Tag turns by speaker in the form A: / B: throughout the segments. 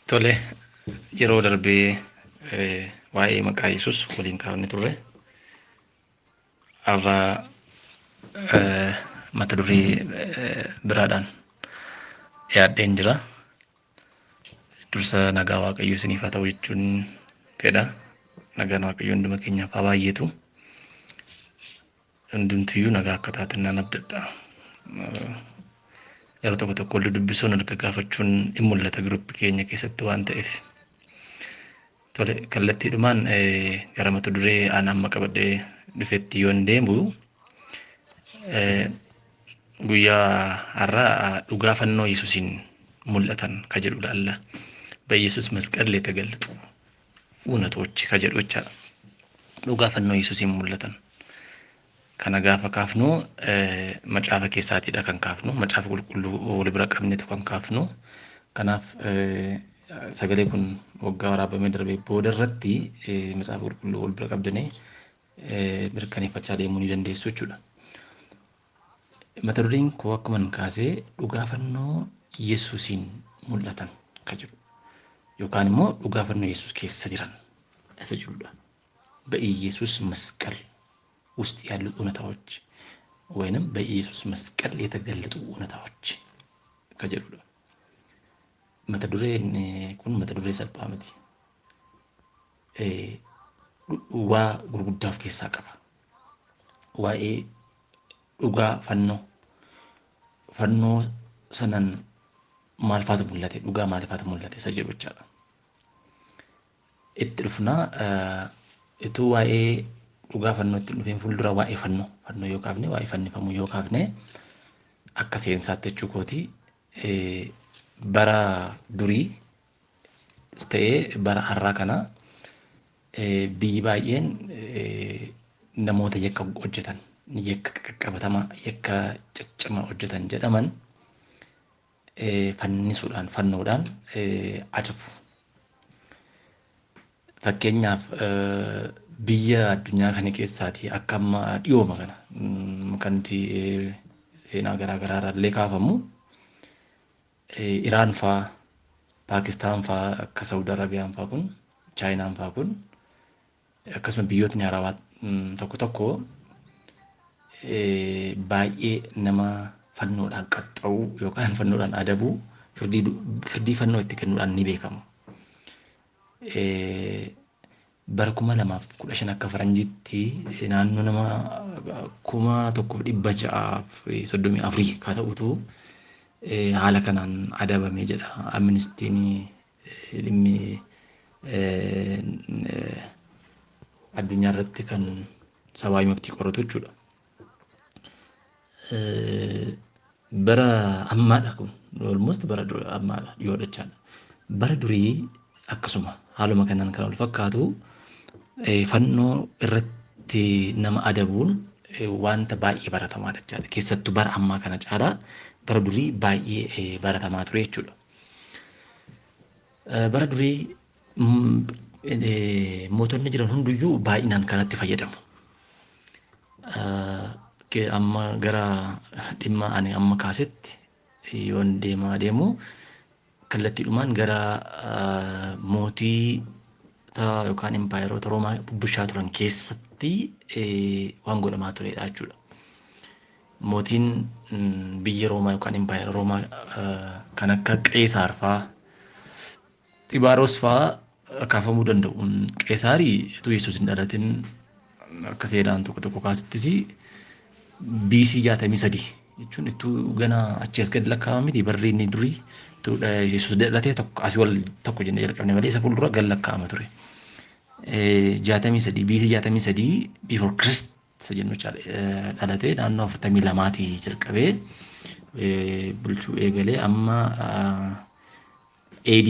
A: Tole, yeroo darbee waa'ee maqaa Yesuus waliin kaafne turre. Har'a mata duree biraadhaan dhiyaadheen jira. Dursa nagaa Waaqayyoo isiniif haa ta'u jechuun fedha. Nagaan Waaqayyoo hunduma keenyaaf haa baay'atu. Hundumtiyyuu nagaa akka taatan nan abdadha. Yeroo tokko tokko wal dubbisuun erga gaafachuun in mul'ata giruuppii keenya keessatti waan ta'eef. Tole, kallattiidhumaan gara mata duree aan amma qabadhee dhufetti yoon deemu guyyaa har'aa dhugaa fannoo Yesuusiin mul'atan ka jedhu ilaalla. በኢየሱስ መስቀል ላይ የተገለጡ እውነቶች ከጀዱ ብቻ dhugaa fannoo Yesuusiin mul'atan. Kana gaafa kaafnu macaafa keessaatiidha kan kaafnu, macaafa qulqulluu wal bira qabneetu kan kaafnu. Kanaaf sagalee kun waggaa waraabamee darbee booda irratti macaafa qulqulluu wal bira qabdanii mirkaneeffachaa deemuu ni dandeessu jechuudha. Mata dureen koo akkuman kaasee dhugaa fannoo Yesuusiin mul'atan ka jedhu yookaan immoo dhugaa fannoo Yesuus keessa jiran isa jedhudha. በኢየሱስ መስቀል ውስጥ ያሉ እውነታዎች ወይንም በኢየሱስ መስቀል የተገለጡ እውነታዎች ከጀሉዳ mata dureen kun mata duree salphaa miti. Waa gurguddaaf keessaa qaba. Waa'ee dhugaa fannoo sanan maal faatu mul'ate, dhugaa maal faatu mul'ate isa jedhu jechaadha. Itti dhufnaa itu waa'ee dhugaa fannoo itti dhufeen fuuldura waa'ee fannoo yoo kaafne waa'ee fannifamuu yoo kaafne akka seensaatti jechuu kooti bara durii ta'ee bara har'aa kana biyyi baay'een namoota yakka hojjetan, yakka qaqqabatamaa, yakka ciccimaa hojjetan jedhaman fannisuudhaan, fannoodhaan adabu. Fakkeenyaaf biyya addunyaa kana keessaatii akka amma dhiyooma kana kanti seenaa garaa garaa irraallee kaafamu Iraan fa'aa, Paakistaan fa'aa, akka Saawud Arabiyaan fa'aa kun, Chaayinaan fa'aa kun akkasuma biyyootni Arabaa tokko tokko baay'ee nama fannoodhaan qaxxa'uu yookaan fannoodhaan adabuu firdii fannoo itti kennuudhaan ni beekamu. Bara 2015 akka faranjiitti naannoo nama 1634 ka ta'utu haala kanaan adabamee jedha Amnistiin dhimmi addunyaa irratti kan sabaa murtii qoratu jechuudha. Bara ammaadha kun almost bara ammaadha dhiyoodha jechaadha. Bara durii akkasuma haaluma kanaan kan wal fakkaatu fannoo irratti nama adabuun wanta baay'ee baratamaadha jechaadha. Keessattuu bara ammaa kana caalaa bara durii baay'ee baratamaa ture jechuudha. Bara durii mootonni jiran hunduyyuu baay'inaan kanatti fayyadamu. Amma gara dhimma ani amma kaasetti yoon deemu kallattiidhumaan gara mootii yookaan impaayeroota Roomaa bulchaa turan keessatti waan godhamaa turedha jechuudha. Mootiin biyya Roomaa yookaan impaayera Roomaa kan akka Qeesaar fa'aa, Xibaaroos fa'aa kaafamuu danda'u. Qeesaarii utuu Yesuus hin dhalatin akka seeraan tokko tokko kaasuttis BC 63 jechuun ittuu gana achi as gad lakkaa'ama miti barri inni durii Yesuus dhalatee asii wal tokko jennee jalqabne malee isa fuuldura gad lakkaa'ama ture. 63 BC 63 before Christ jennu dhalatee naannoo 42 jalqabee bulchuu eegalee amma AD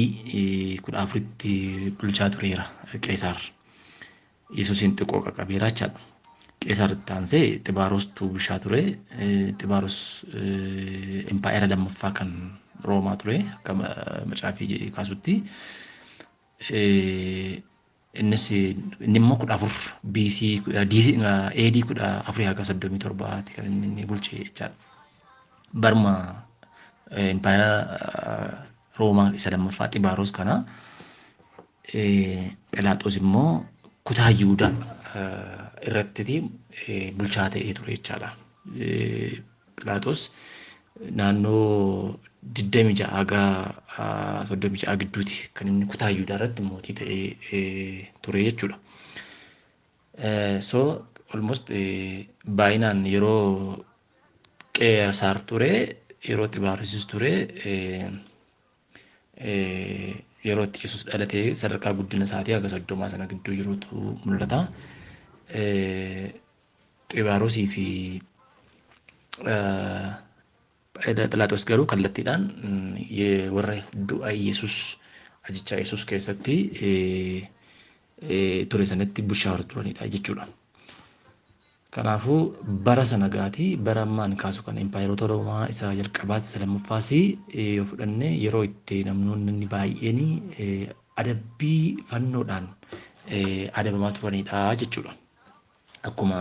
A: 14tti bulchaa tureera Qeesaar. Yesuusin xiqqoo qaqqabeera jechaadha. Qeesaar itti aansee Xibaaroostu bulchaa ture. Xibaaroos impaayera lammaffaa kan Roomaa ture akka macaafii kaasutti. Innis inni immoo 14 BC AD 14 haga 37tti kan inni bulche jechaadha. Barma impaayera Roomaa isa lammaffaa Xibaaroos kana Phiilaaxoos immoo kutaa Yihuudaa irratti bulchaa ta'ee ture jechaadha. Phiilaaxoos naannoo 26 haga 36 gidduuti kan inni kutaa Yihuudaa irratti mootii ta'ee ture jechuudha. So almost baay'inaan yeroo Qeesaar ture, yeroo Xibaarosis ture, yeroo itti Yesuus dhalatee sadarkaa guddina isaatii haga 30 sana gidduu jirutu mul'ata. Xibaarosii fi Phiilaaxoos garuu kallattiidhaan warra du'a Yesuus ajjechaa Yesuus keessatti ture sanatti bulchaa warra turanidha jechuudha. Kanaafuu bara sana gaatii bara ammaan kaasu kan Empaayeroota Roomaa isa jalqabaas isa lammaffaas yoo fudhanne yeroo itti namoonni baay'een adabbii fannoodhaan adabamaa turanidha jechuudha. Akkuma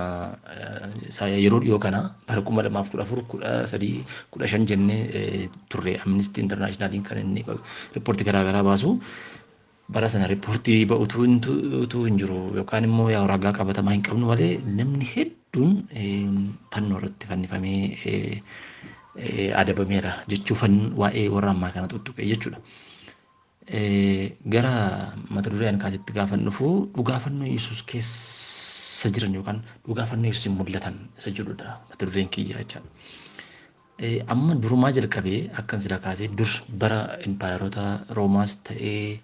A: yeroo dhiyoo kana bara 2014 13 jennee turre Amnesty Internationaliin kan inni riippoortii garaagaraa baasu bara sana riippoortii ba'utu hin jiru yookaan immoo yaa ragaa qabatamaa hin qabnu malee namni hedduun fannoo irratti fannifamee adabameera jechuun waa'ee warra ammaa kana tuttuqe jechuudha. Gara mata dureen kaasitti gaafan dhufu dhugaa fannoo Yesuus keessa jiran yookaan dhugaa fannoo Yesuus mul'atan isa jedhudha mata dureen kiyyaa jechaadha. Amma durumaa jalqabee akkan sila kaasee dur bara Empaayeroota Roomaas ta'ee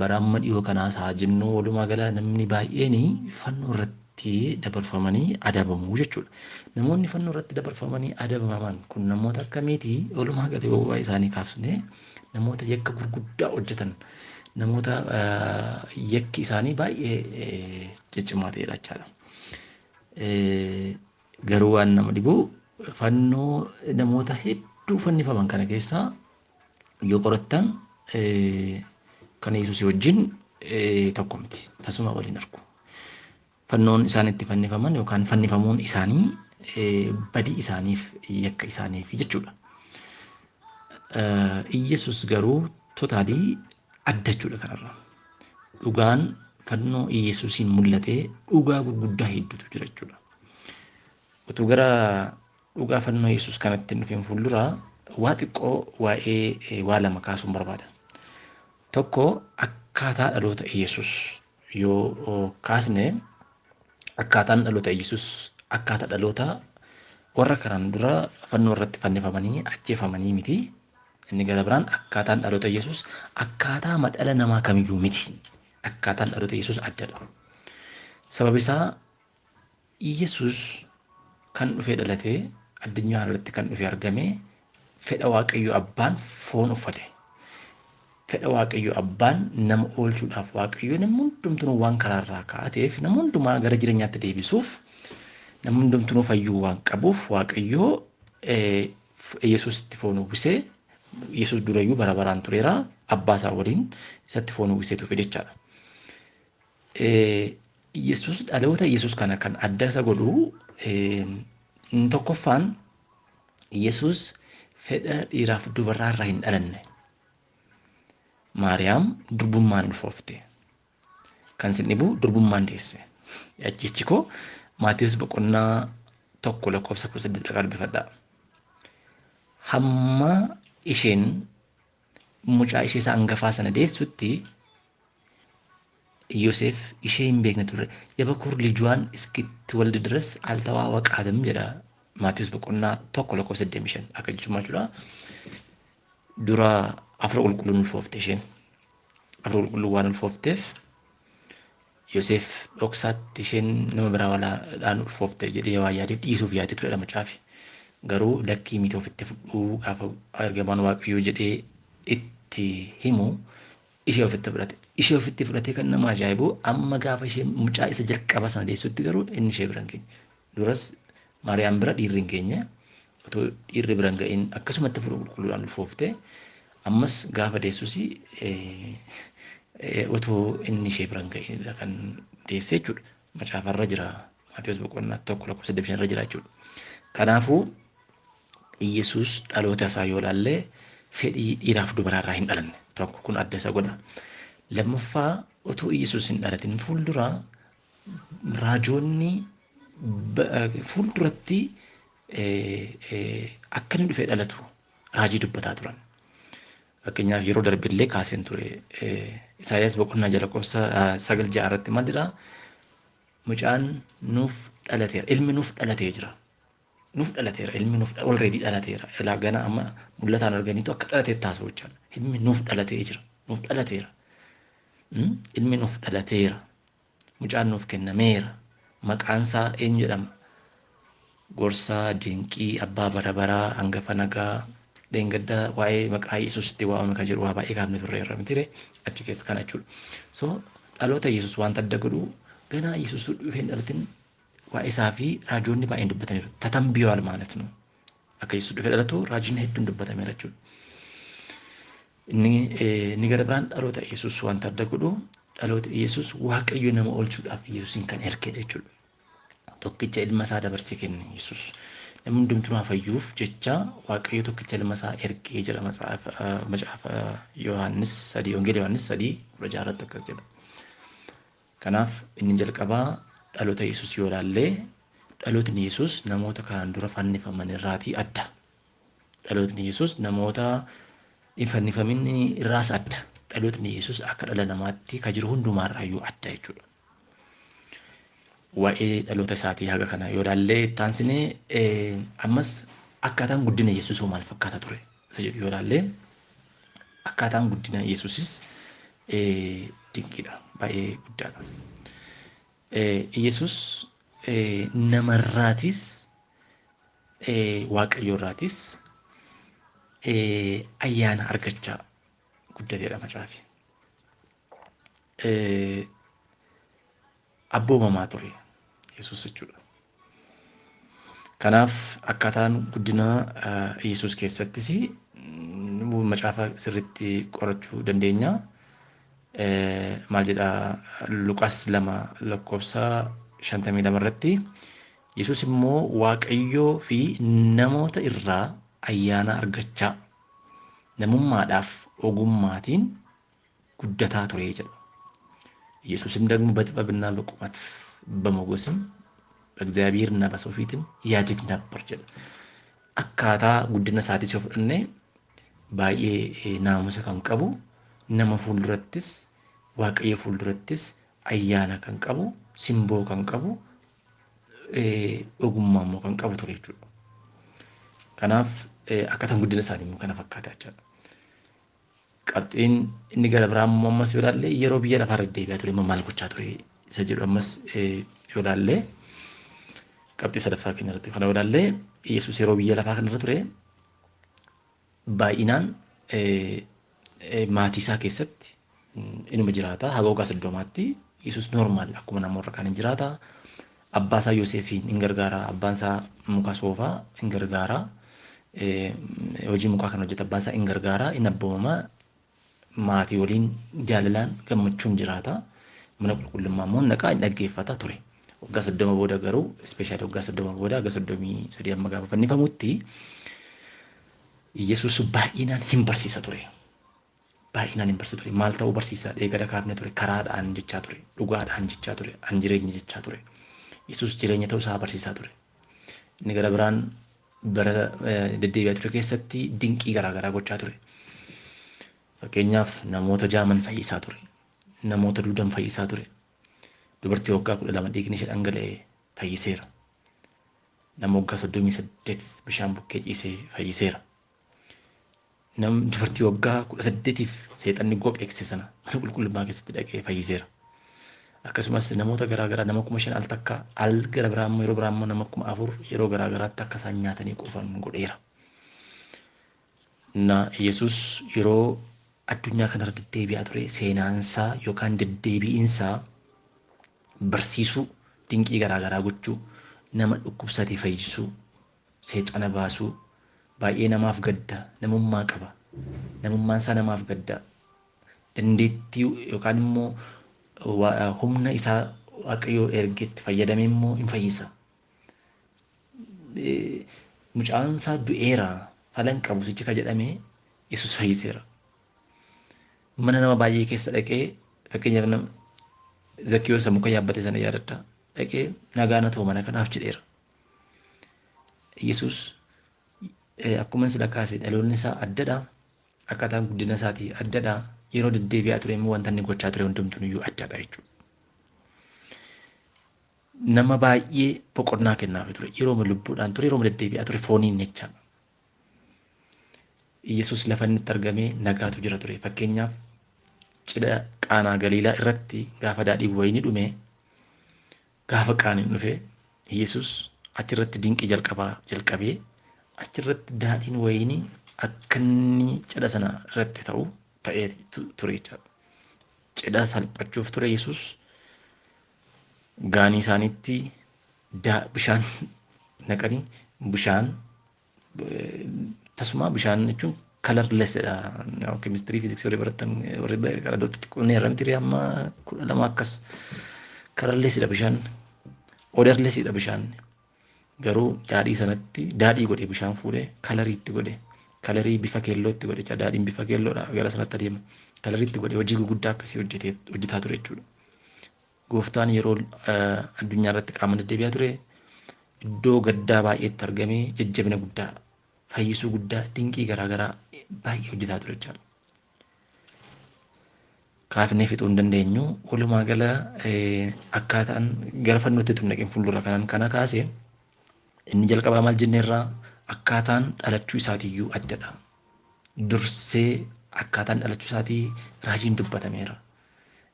A: bara amma dhiyoo kanaas haa jennu walumaa gala namni baay'een fannoo irratti dabarfamanii adabamu jechuudha. Namoonni fannoo irratti dabarfamanii adabaman kun namoota akkamiiti? Walumaa gala yoo isaanii kaafne namoota yakka gurguddaa hojjetan, namoota yakki isaanii baay'ee ciccimaa ta'edha jechaadha. Garuu waan nama dhibu fannoo namoota hedduu fannifaman kana keessaa yoo qorattan kan Yesuus wajjin tokko miti. Tasuma waliin argu. Fannoon isaan itti fannifaman yookaan fannifamuun isaanii badii isaaniif yakka isaaniif jechuudha. Yesuus garuu totaalii adda jechuudha kanarraa. Dhugaan fannoo Yesuusiin mul'atee dhugaa gurguddaa hedduutu jira jechuudha. Utuu gara dhugaa fannoo Yesuus kanatti dhufeen fuulduraa waa xiqqoo waa'ee waa lama kaasuun barbaada. Tokko akkaataa dhaloota Yesuus yoo kaasne akkaataan dhaloota Yesuus akkaataa dhaloota warra kanaan dura fannoo irratti fannifamanii ajjeefamanii miti. Inni gara biraan akkaataan dhaloota Yesuus akkaataa madhala namaa kamiyyuu miti. Akkaataan dhaloota Yesuus addadha. Sababni isaa Yesuus kan dhufee dhalatee addunyaa irratti kan dhufee argame fedha Waaqayyo Abbaan foon uffate. Fedha Waaqayyo Abbaan nama oolchuudhaaf Waaqayyo nama hundumtuu waan karaarraa kaa'ateef nama hundumaa gara jireenyaatti deebisuuf nama hundumtuu fayyuu waan qabuuf Waaqayyo Yesuusitti foon uwwisee Yesuus durayyuu bara baraan tureera abbaa isaa waliin isatti foon uwwiseetu fedhe jechaadha. Yesuus dhaloota Yesuus kana kan adda isa godhu tokkoffaan Yesuus fedha dhiiraaf dubarraa irraa hin dhalanne. Maariyaam durbummaan ulfoofte. Kan sin dhibu durbummaan deesse. Achichi koo Maatiyus boqonnaa 1:18 qalbifadhaa. Hamma isheen mucaa ishee isa hangafaa sana deessutti Yoosef ishee hin beekne ture. Yabakuur lijuwaan እስክትወልድ ድረስ አልተዋወቃትም jedha Maatiyus boqonnaa 1:85 akka jechuudha jechuudha. Dura afra qulqulluun ulfoofte isheen. Afra qulqulluu waan ulfoofteef Yoosef dhoksaatti isheen nama biraa walaadhaan ulfoofte jedhee waa yaadeef dhiisuuf yaadee turedha macaafi. Garuu lakkii miti ofitti fudhuu gaafa ergamaan Waaqayyoo jedhee itti himu ishee ofitti fudhate. Ishee ofitti fudhatee kan nama ajaa'ibu amma gaafa ishee mucaa isa jalqaba sana deessutti garuu inni ishee bira hin geenye. Duras Maariyaam bira dhiirri hin geenye. Otoo dhiirri bira hin ga'in akkasumatti afra qulqulluudhaan ulfoofte. Ammas gaafa deessusi otoo inni ishee bira hin ga'inidha kan deesse jechuudha. Macaafarra jira. Maatiyus boqonnaa 1:85 irra jira jechuudha. Kanaafuu Yesuus dhaloota isaa yoo ilaalle fedhii dhiiraaf dubaraarraa hin dhalanne. Tokko kun adda isa godha. Lammaffaa utuu Yesuus hin dhalatin fuulduraa raajoonni fuulduratti akka inni dhufee dhalatu raajii dubbataa turan. Fakkeenyaaf yeroo darbillee kaaseen ture Isaayyaas boqonnaa jala qobsa 9:6 irratti maal jedhaa? Mucaan nuuf dhalateera, ilmi nuuf dhalatee jira. Nuuf dhalateera, ilmi nuuf already dhalateera. Ilaa gana amma mul'ataan arganiitu akka dhalatee taasisuu jechaadha. Ilmi nuuf dhalatee jira, nuuf dhalateera. Ilmi nuuf dhalateera, mucaan nuuf kennameera. Maqaan isaa eenyu jedhama? Gorsaa, Dinqii, Abbaa bara baraa, Hangafa nagaa. Deengaddaa waa'ee maqaa Yesuusitti waamame kan jedhu waa baay'ee kaafne turreerra mitire achi keessa kana jechuudha. So dhaloota Yesuus wanta adda godhu ganaa Yesuus dhufee dhalatin waa'ee isaa fi raajoonni baay'een dubbataniiru. Tatambiyoal ማለት ነው. Akka Yesuus dhufee dhalatu raajiin hedduun dubbatameera jechuudha. Inni gara biraan dhaloota Yesuus wanta adda godhu dhaloota Yesuus Waaqayyo nama oolchuudhaaf Yesuusin kan ergedha jechuudha. Tokkicha ilma isaa dabarsee kenne Yesuus. Namni hundumtuu fayyuuf jecha Waaqayyo tokkicha ilma isaa ergee jira macaafa Yohaannis 3 Wangeela Yohaannis 3:16 irratti akkas jedha. Kanaaf inni jalqabaa dhaloota Yesuus yoo ilaalle dhalootni Yesuus namoota kanaan dura fannifaman irraatii adda. Dhalootni Yesuus namoota hin fannifamin irraas adda. Dhalootni Yesuus akka dhala namaatti kan jiru hundumaarraayyuu adda jechuudha. Waa'ee dhaloota isaatii haga kana yoo ilaalle taansinee ammas akkaataan guddina Yesuusoo maal fakkaata ture isa jedhu yoo ilaalle akkaataan guddina Yesuusis dinqiidha, baay'ee guddaadha. Yesuus namarraatis Waaqayyoorraatis ayyaana argachaa guddateedha macaafi. Abboomamaa ture Yesuus jechuudha. Kanaaf akkaataan guddina Yesuus keessattis macaafa sirriitti qorachuu dandeenya. Maal jedhaa Luqaas 2:52 irratti Yesuus immoo Waaqayyoo fi namoota irraa ayyaana argachaa namummaadhaaf ogummaatiin guddataa ture jedha. ኢየሱስም ደግሞ በጥበብና በቁመት በሞገስም በእግዚአብሔርና በሰው ፊትም ያድግ ነበር ጀለ አካታ ጉድነ ሳቲ ቾፍነ ባዬ ናሙሰ ከንቀቡ ነመ ፉልዱረትስ ዋቀየ ፉልዱረትስ አያና ከንቀቡ ሲምቦ ከንቀቡ ኦጉማሞ ከንቀቡ ቱሬቹ ከናፍ አካታን ጉድነ ሳቲ ሙ ከነ ፈካታቻ qabxiin inni gara biraa ammas yoo ilaalle yeroo biyya lafaa irra deebi'aa ture maal gochaa ture isa jedhu ammas yoo ilaalle qabxii sadaffaa keenya irratti kana yoo ilaalle Yesuus yeroo biyya lafaa kana irra ture baay'inaan maatii isaa keessatti inuma jiraata haga waggaa 30tti Yesuus normaal akkuma namoota kaan hin jiraata. Abbaa isaa Yoosefiin hin gargaara, abbaan isaa muka soofaa hin gargaara, hojii mukaa kan hojjeta abbaan isaa hin gargaara, hin abboomamaa maatii waliin jaalalaan gammachuun jiraata. Mana qulqullummaa immoo naqaa hin dhaggeeffata ture. Waggaa 30 booda garuu ispeeshaali waggaa 30 booda waggaa 33 amma gaafa fannifamutti Yesuus baay'inaan hin barsiisa ture. Baay'inaan hin barsiisa ture. Maal ta'uu barsiisa dheegada kaafne ture, karaadhaan jechaa ture, dhugaadhaan jechaa ture, an jireenya jechaa ture. Yesuus jireenya ta'uu isaa barsiisaa ture. Inni gara biraan bara deddeebi'aa ture keessatti dinqii garaagaraa gochaa ture. Fakkeenyaaf namoota jaaman fayyisaa ture. Namoota duudan fayyisaa ture. Dubartii waggaa 12 dhiigni ishee dhangala'ee fayyiseera. Nama waggaa 38 bishaan bukkee ciisee fayyiseera. Dubartii waggaa 18tiif seexanni goqeekse sana mana qulqullummaa keessatti dhaqee fayyiseera. Akkasumas namoota garaagaraa nama 5,000 al takka al gara biraa immoo yeroo biraa immoo nama 4,000 yeroo garaagaraatti akka isaan nyaatanii quufan godheera. Na Yesuus yeroo addunyaa kanarra deddeebi'aa ture seenaansaa yookaan deddeebi'iinsaa barsiisuu, dinqii garaagaraa gochuu, nama dhukkubsatee fayyisuu, seexana baasuu, baay'ee namaaf gadda, namummaa qaba. Namummaan isaa namaaf gadda. Dandeettii yookaan immoo humna isaa Waaqayyoo ergeetti fayyadamee immoo hin fayyisa. Mucaan isaa du'eera falan qabu sichi ka jedhamee Yesus fayyiseera. Mana nama baay'ee keessa dhaqee fakkeenyaaf nama Zakkiyoos muka yaabbate sana yaadatta dhaqee nagaan haa ta'u mana kanaaf jedheera. Yesus akkuma sila kaase dhaloonni isaa addadha. Akkaataan guddina isaatii addadha. Yeroo deddeebi'aa ture immoo wanta inni gochaa ture hundumtuun iyyuu addadha jechuudha. Nama baay'ee boqonnaa kennaaf ture. Yeroo lubbuudhaan ture, yeroo deddeebi'aa ture fooniin jechaadha. Yesus lafa inni itti argamee nagaatu jira ture. Fakkeenyaaf cidha Qaanaa Galiilaa irratti gaafa daadhiin wayinii dhume gaafa qaaniin dhufe Yesus achirratti dinqii jalqabee achirratti daadhiin wayinii akka inni cidha sana irratti ta'ee ture jechaadha. Cidha salphachuuf ture Yesus gaanii isaaniitti bishaan naqanii bishaan tasuma bishaan jechuun kalarlessedha. Keemistirii fiiziksii warri baratan warri qaradooti xiqqoonni herramtirii amma 12 akkas kalarlessedha bishaan odarlessedha bishaan garuu daadhii sanatti daadhii godhe bishaan fuudhee kalariitti godhe kalarii bifa keellootti godhe daadhiin bifa keelloodha gara sanatti adeema kalariitti godhe hojii gurguddaa akkasii hojjetaa ture jechuudha. Gooftaan yeroo addunyaa irratti qaama deddeebi'aa ture iddoo gaddaa baay'eetti argamee jajjabina guddaa fayyisuu guddaa dinqii garaagaraa baay'ee hojjetaa ture jechaadha. Kaafnee fixuu hin dandeenyu walumaa gala akkaataan gara fannootti tumnaqeen fuuldura kana kaase inni jalqabaa maal jenneerraa akkaataan dhalachuu isaatiiyyuu addadha. Dursee akkaataan dhalachuu isaatii raajiin dubbatameera.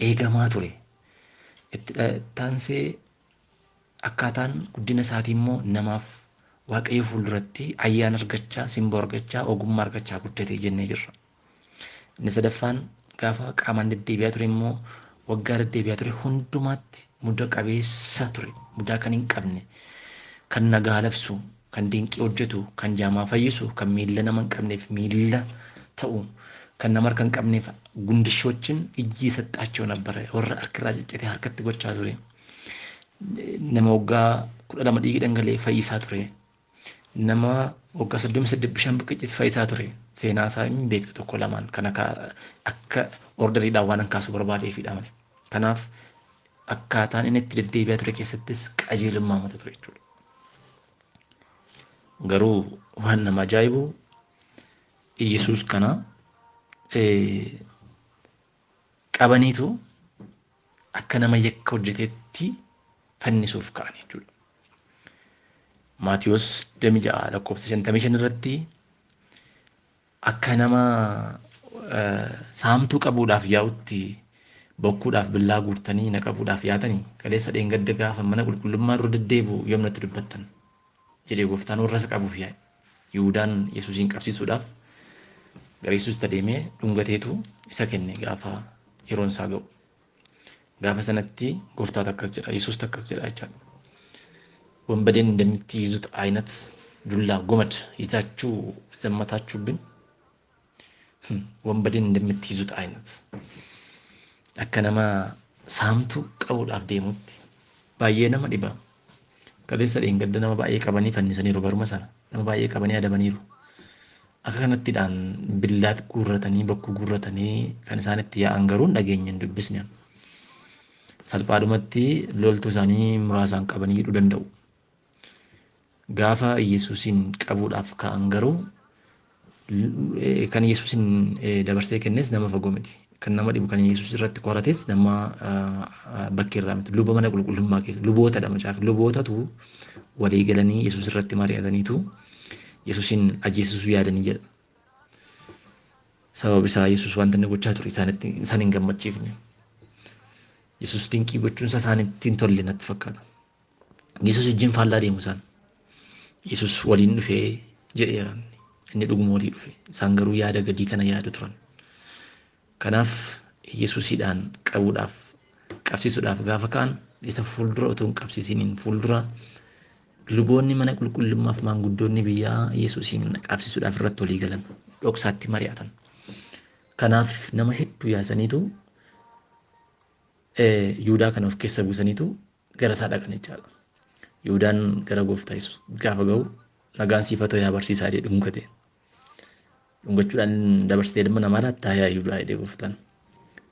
A: Eegamaa ture. Itti taansee akkaataan guddina isaatii immoo namaaf Waaqayyo fuulduratti ayyaana argachaa, simboo argachaa, ogummaa argachaa guddatee jennee jirra. Inni sadaffaan gaafa qaamaan deddeebi'aa ture immoo waggaa deddeebi'aa ture hundumaatti muda qabeessa ture. Mudaa kan hin qabne, kan nagaa labsu, kan dinqii hojjetu, kan jaamaa fayyisu, kan miilla nama hin qabneef miilla ta'u, kan nama harka hin qabneef gundishooችን ijji ሰጣቸው ነበረ. warra harkirraa ciccitee harkatti gochaa ture. Nama waggaa 12 dhiigi dhangalee fayyisaa ture. Nama waggaa 38 bishaan buqqicisi fayyisaa ture. Seenaa isaa hin beektu tokko lamaan kan akka orderiidhaan waan kaasu barbaadeefidha malee. Kanaaf akkaataan inni itti deddeebi'aa ture keessattis qajeelummaa mata ture jechuudha. Garuu waan nama ajaa'ibu Yesuus kana qabaniitu akka nama yakka hojjeteetti fannisuuf ka'an jechuudha. Maatiyos 6:55 irratti akka nama saamtuu qabuudhaaf yaa'utti bokkuudhaaf billaa guurtanii na qabuudhaaf yaatanii kaleessa dheengadda gaafa mana qulqullummaa dura deddeebi'u yoomnatti dubbattan jedhee gooftaan warra isa qabuuf yaa'e. Yihuudaan Yesuusin qabsiisuudhaaf gara Yesuusitti adeemee dhungateetu isa kenne gaafa yeroon isaa ga'u. Gaafa sanatti gooftaan akkas jedha, Yesuus akkas jedha jechaadha. ወንበዴን እንደምትይዙት አይነት ዱላ ጎመድ ይዛችሁ ዘመታችሁብን። ወንበዴን እንደምትይዙት አይነት አከነማ ሳምቱ ቀውዳፍ ደሙት ባየ ነማ ዲባ ከሌሰ ደንገደ ነማ ባየ ቀበኒ ፈኒሰኒሩ በርመሰና ነማ ባየ ቀበኒ አደበኒሩ አከነቲ ዳን ቢላት ጉረተኒ በኩ ጉረተኒ ከነሳነት ያ አንገሩን ዳገኘን ድብስኛ ሰልጳዱመቲ ሎልቱ ሳኒ ሙራሳን ቀበኒ ይዱ ደንደው gaafa Yesuusin qabuudhaaf ka'an garuu kan Yesuusin dabarsee kennes nama fagoo miti. Kan nama dhibu kan Yesuus irratti qorates nama bakkee irraa miti. Luba mana qulqullummaa keessa luboota dha macaafa. Lubootatu walii galanii Yesuus irratti mari'ataniitu Yesuusin ajjeesisuu yaadanii jedha. Sababa isaa Yesuus wanta inni gochaa ture isaan hin gammachiifne. Yesuus dinqii gochuun isaa isaanitti hin tolle natti fakkaata. Yesuus wajjin faallaa deemu isaan. Yesus waliin dhufee jedheeran inni dhuguma walii dhufe isaan garuu yaada gadii kana yaadu turan. Kanaaf Yesuusidhaan qabuudhaaf qabsiisuudhaaf gaafa ka'an isa fuuldura otoo hin qabsiisiniin fuuldura luboonni mana qulqullummaaf maanguddoonni biyyaa Yesuusin qabsiisuudhaaf irratti walii galan dhoksaatti mari'atan. Kanaaf nama hedduu yaasaniitu Yihudaa kana of keessa buusaniitu gara isaa dhaqan jechaadha. Yihuudaan gara gooftaa Yesuus gaafa ga'u nagaan siif haa ta'u yaa barsiisaa jedhee dhungate. dhungachuudhaan dabarsitee dhimma namaa laattaa yaayyuu jedhee gooftaan.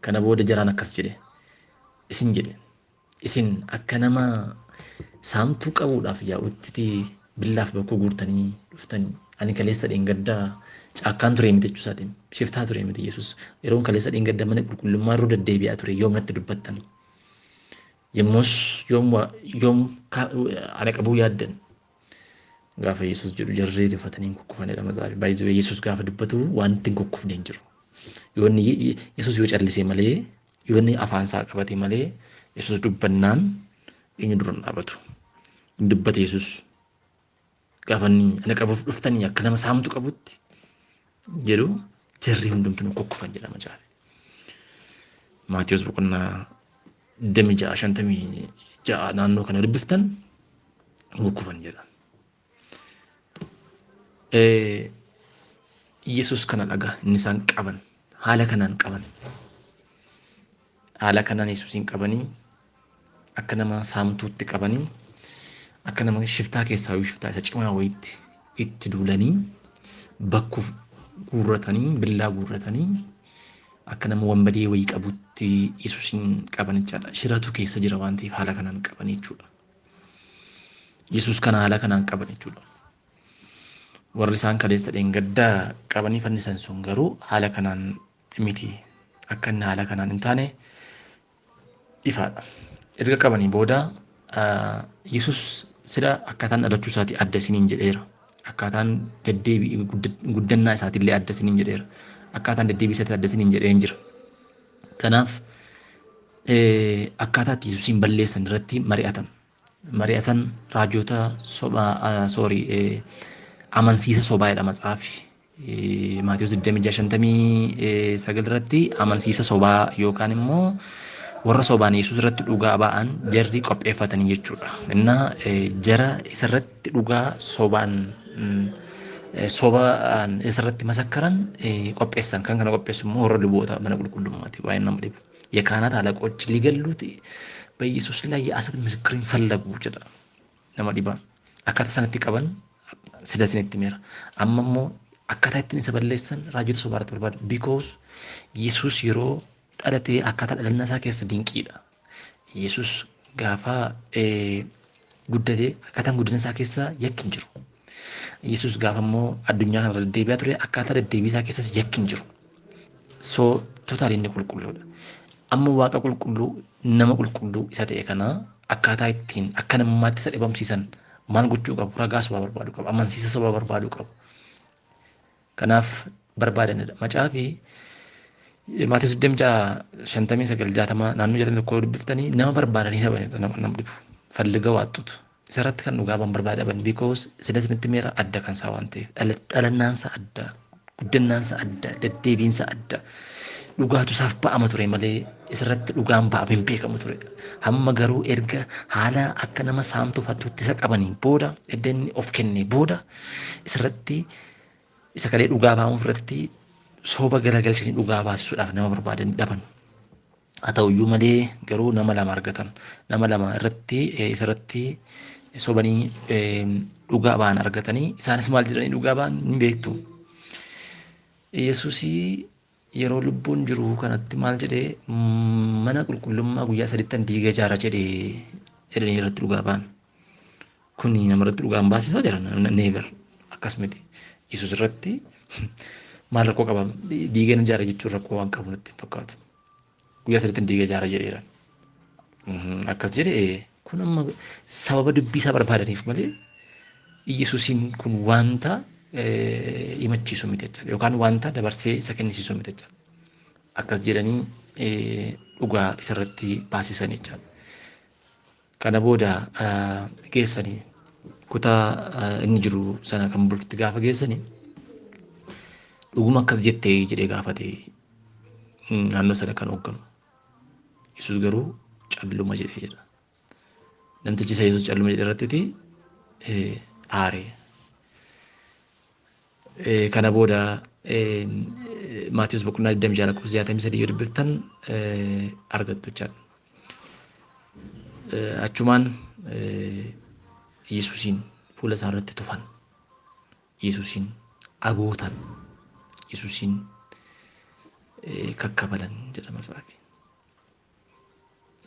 A: Kana booda jaraan akkas jedhe isin akka nama saamtuu qabuudhaaf yaa'utti billaaf bakkuu guurtanii dhuftanii ani kaleessa dheengaddaa caakkaan ture miti jechuu isaatiin shiftaa ture miti Yesuus yeroon kaleessa dheengaddaa mana qulqullummaa irra deddeebi'aa ture yoom natti dubbattan yommus yoom ana qabuu yaaddan gaafa Yesuus jedhu jarree rifatanii kukkufanidha matsaafi baay'ee Yesuus gaafa dubbatu wanti kukkufne hin jiru yoonni Yesuus yoo callisee malee yoonni afaan isaa qabate malee Yesuus dubbannaan eenyu dura dhaabatu dubbate Yesuus gaafanni ana qabuuf dhuftanii akka nama saamtu qabutti jedhu jarri hundumtuu kukkufan jedha matsaafi. Maatiyus boqonnaa 56 naannoo kana dubbiftan kukkufan jedha. Yesuus kana dhagaa inni isaan qaban haala kanaan qaban haala kanaan Yesuusin qabanii akka nama saamtuutti qabanii akka nama shiftaa keessaa shiftaa isa cimaa wayiitti itti duulanii bakkuuf guurratanii billaa guurratanii akka nama wambadee wayii qabutti Yesuusin qaban jechaadha. Shiratu keessa jira waan ta'eef haala kanaan qaban jechuudha. Yesuus kana haala kanaan qaban jechuudha. Warri isaan kaleessa dheengaddaa qabanii fannisan sun garuu haala kanaan miti akka inni haala kanaan hin taane ifaadha. Erga qabanii booda Yesuus sida akkaataan dhalachuu isaatii adda isiniin jedheera. Akkaataan deddeebii guddannaa isaatiillee adda isiniin jedheera. Akkaataan deddeebii isaatii adda isiniin jedheen jira. Kanaaf akkaataa itti Yesuusin balleessan irratti mari'atan raajota amansiisa sobaadha matsaafi. Maatiyus 26:59 irratti amansiisa sobaa yookaan immoo warra sobaan Yesuus irratti dhugaa ba'an jarri qopheeffatanii jechuudha. Innaa jara isarratti dhugaa sobaan isarratti masakkaran qopheessan kan kana qopheessu immoo warra luboota mana qulqullummaati baay'ee nama dhibu. የካህናት አለቆች ሊገሉት በኢየሱስ ላይ የሐሰት ምስክርን ፈለጉ jedha nama dhiba akkaataa sanatti qaban sidasinitti mira ammammoo akkaataa ittiin isa balleessan raajota sobaarratti barbaadu because Yesuus yeroo dhalatee akkaataa dhalannaa isaa keessa dinqiidha. Yesuus gaafa guddatee akkaataan guddina isaa keessa yakki hin jiru. Yesuus gaafa immoo addunyaa kana deddeebi'aa ture akkaataa deddeebii isaa keessas yakki hin jiru. So totaalii inni qulqulluudha. Amma waaqa qulqulluu nama qulqulluu isa ta'e kana akkaataa ittiin akka namummaatti isa dhibamsiisan maal gochuu qabu? Ragaa sobaa barbaaduu qabu. Amansiisa sobaa barbaaduu qabu. Kanaaf barbaadanidha. Macaafi Maatiyus 56:59 naannoo 61 dubbiftanii nama barbaadanii nama dhibu. Falliga waattutu. Isarratti kan dhugaa barbaadan because sidasinitti meera adda kan isaa waan ta'eef dhalannaansa adda, guddinnaansa adda, deddeebiinsa adda. Dhugaatu isaaf ba'ama ture malee isarratti dhugaan ba'ame hin beekamu ture. Hamma garuu erga haala akka nama saamtuu fattuutti isa qabanii booda edda inni of kennee booda isarratti isa kalee dhugaa ba'amuuf irratti soba garagalchanii dhugaa baasisuudhaaf nama barbaadan dhaban. Haa ta'uyyuu malee garuu nama lama argatan. Nama lama irratti isarratti sobanii dhugaa ba'an argatanii isaanis maal jedhanii dhugaa ba'an ni beektu. Yesuusii yeroo lubbuun jiru kanatti maal jedhee mana qulqullummaa guyyaa 3 diiga ijaara jedhanii irratti dhugaa ba'an. Kuni namarratti dhugaan baasisaa jira neever akkas miti. Yesuus irratti maal rakkoo qaba diiga ijaara jechuun rakkoo waan qabu natti fakkaatu. Guyyaa 3 diiga ijaara jedheera. Akkas jedhee kun amma sababa dubbii isaa barbaadaniif malee Yesuusin kun wanta himachiisu miti jechuudha yookaan wanta dabarsee isa kennisiisu miti jechuudha. Akkas jedhanii dhugaa isarratti baasisan jechuudha. Kana booda geessanii kutaa inni jiru sana kan bultutti gaafa geessanii dhuguma akkas jettee jedhee gaafate naannoo sana kan hoogganu. Yesuus garuu calluma jedhee jedha. Namtichi isa Yesuus calluma jedhe irratti aaree. Kana booda Maatiyus boqonnaa 26:63 yoo dubbiftan argattu jechuudha. Achumaan Yesuusin fuula isaa irratti tufan. Yesuusin agootan Yesuusin kakkabalan jedha matsaafi.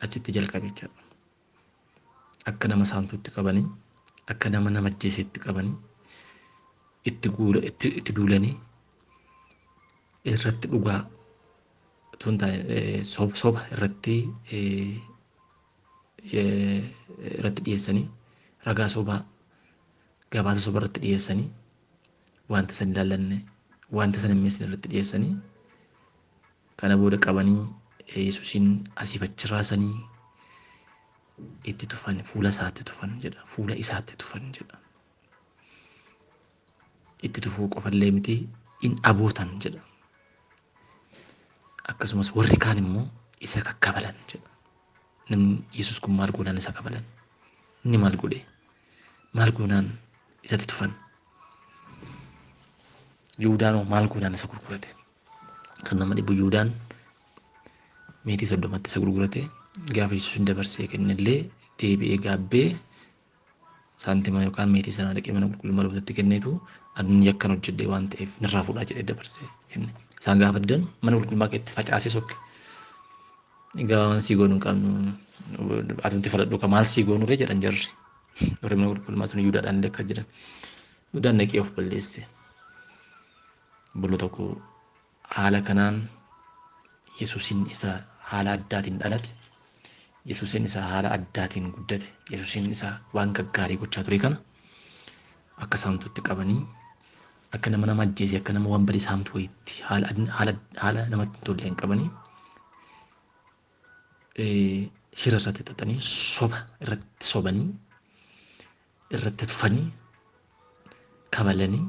A: Achitti jalqabe jechaadha. Akka nama saamtuutti qabanii, akka nama ajjeesetti qabanii, itti duulanii irratti dhugaa tun taane soba irratti dhiyeessanii ragaa sobaa gabaasa soba irratti dhiyeessanii wanta san ilaallanne wanta san immeessin irratti dhiyeessanii kana booda qabanii Yesuusin asii achi raasanii itti tufan, fuula isaatti tufan jedha, fuula isaatti tufan jedha. Itti tufuu qofallee miti in abootan jedha. Akkasumas warri kaan immoo isa kakkabalan jedha. Namni Yesuus kun maal goonaan isa kabalan? Inni maal godhe? Maal goonaan isatti tufan? Yihudaanoo maal goonaan isa gurgurate? Kan nama dhibu Yihudaan meetii 30 isa gurgurate gaafa Yesuusin dabarsee kennellee deebi'ee gaabbee saantima yookaan meetii sana dhaqee mana qulqullummaa lubootatti kenneetu aduun yakkan hojjedhee waan ta'eef nirraa fuudhaa jedhee dabarsee kenne. Isaan gaafa didan mana qulqullummaa keessatti facaasee sokke. Egaa waan sii goonuu hin qabnu atumti fudhadhu ka maal sii goonuu jedhan jarri. Warri mana qulqullummaa sun Yihudaadhaan illee akka jiran. Yihudaan naqee of balleesse. Bulu tokko haala kanaan Yesuusin isa haala addaatiin dhalate. Yesuusin isa haala addaatiin guddate. Yesuusin isa waan gaggaarii gochaa ture kana akka saamtuutti qabanii akka nama ajjeese akka nama waan badii saamtu wayitti haala namatti hin tolleen qabanii shira irratti xaxanii soba irratti sobanii irratti tufanii kabalanii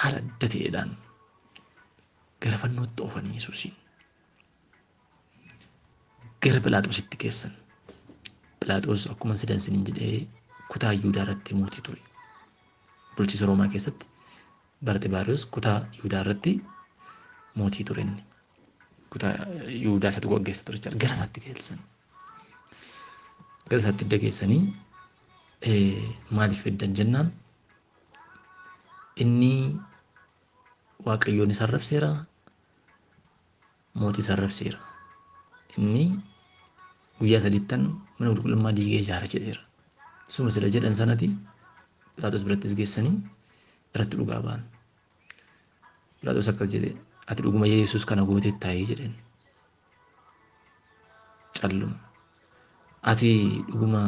A: haala adda ta'eedhaan gara fannootti oofanii Yesuusin gara Phiilaaxoositti geessan. Phiilaaxoos akkuma sidansiniin jedhee kutaa Yihudaa irratti mootii ture. Bulchiinsa Roomaa keessatti bara Xibaariyoos kutaa Yihudaa irratti mootii ture inni. Kutaa Yihudaa isatti gaggeessa ture jechuudha. Gara isaatti geessan. Gara isaatti geessanii maaliif fiddan jennaan inni Waaqayyoon isa arrabseera, mootii isa arrabseera. Inni guyyaa 3 mana qulqullummaa diigee ijaara jedheera. Suma sila jedhan sanati Phiilaaxoos birattis geessanii irratti dhugaa ba'an. Phiilaaxoos akkas jedhe, ati dhuguma Yesuus kana gootee taa'ee jedheen. Calluma. Ati dhuguma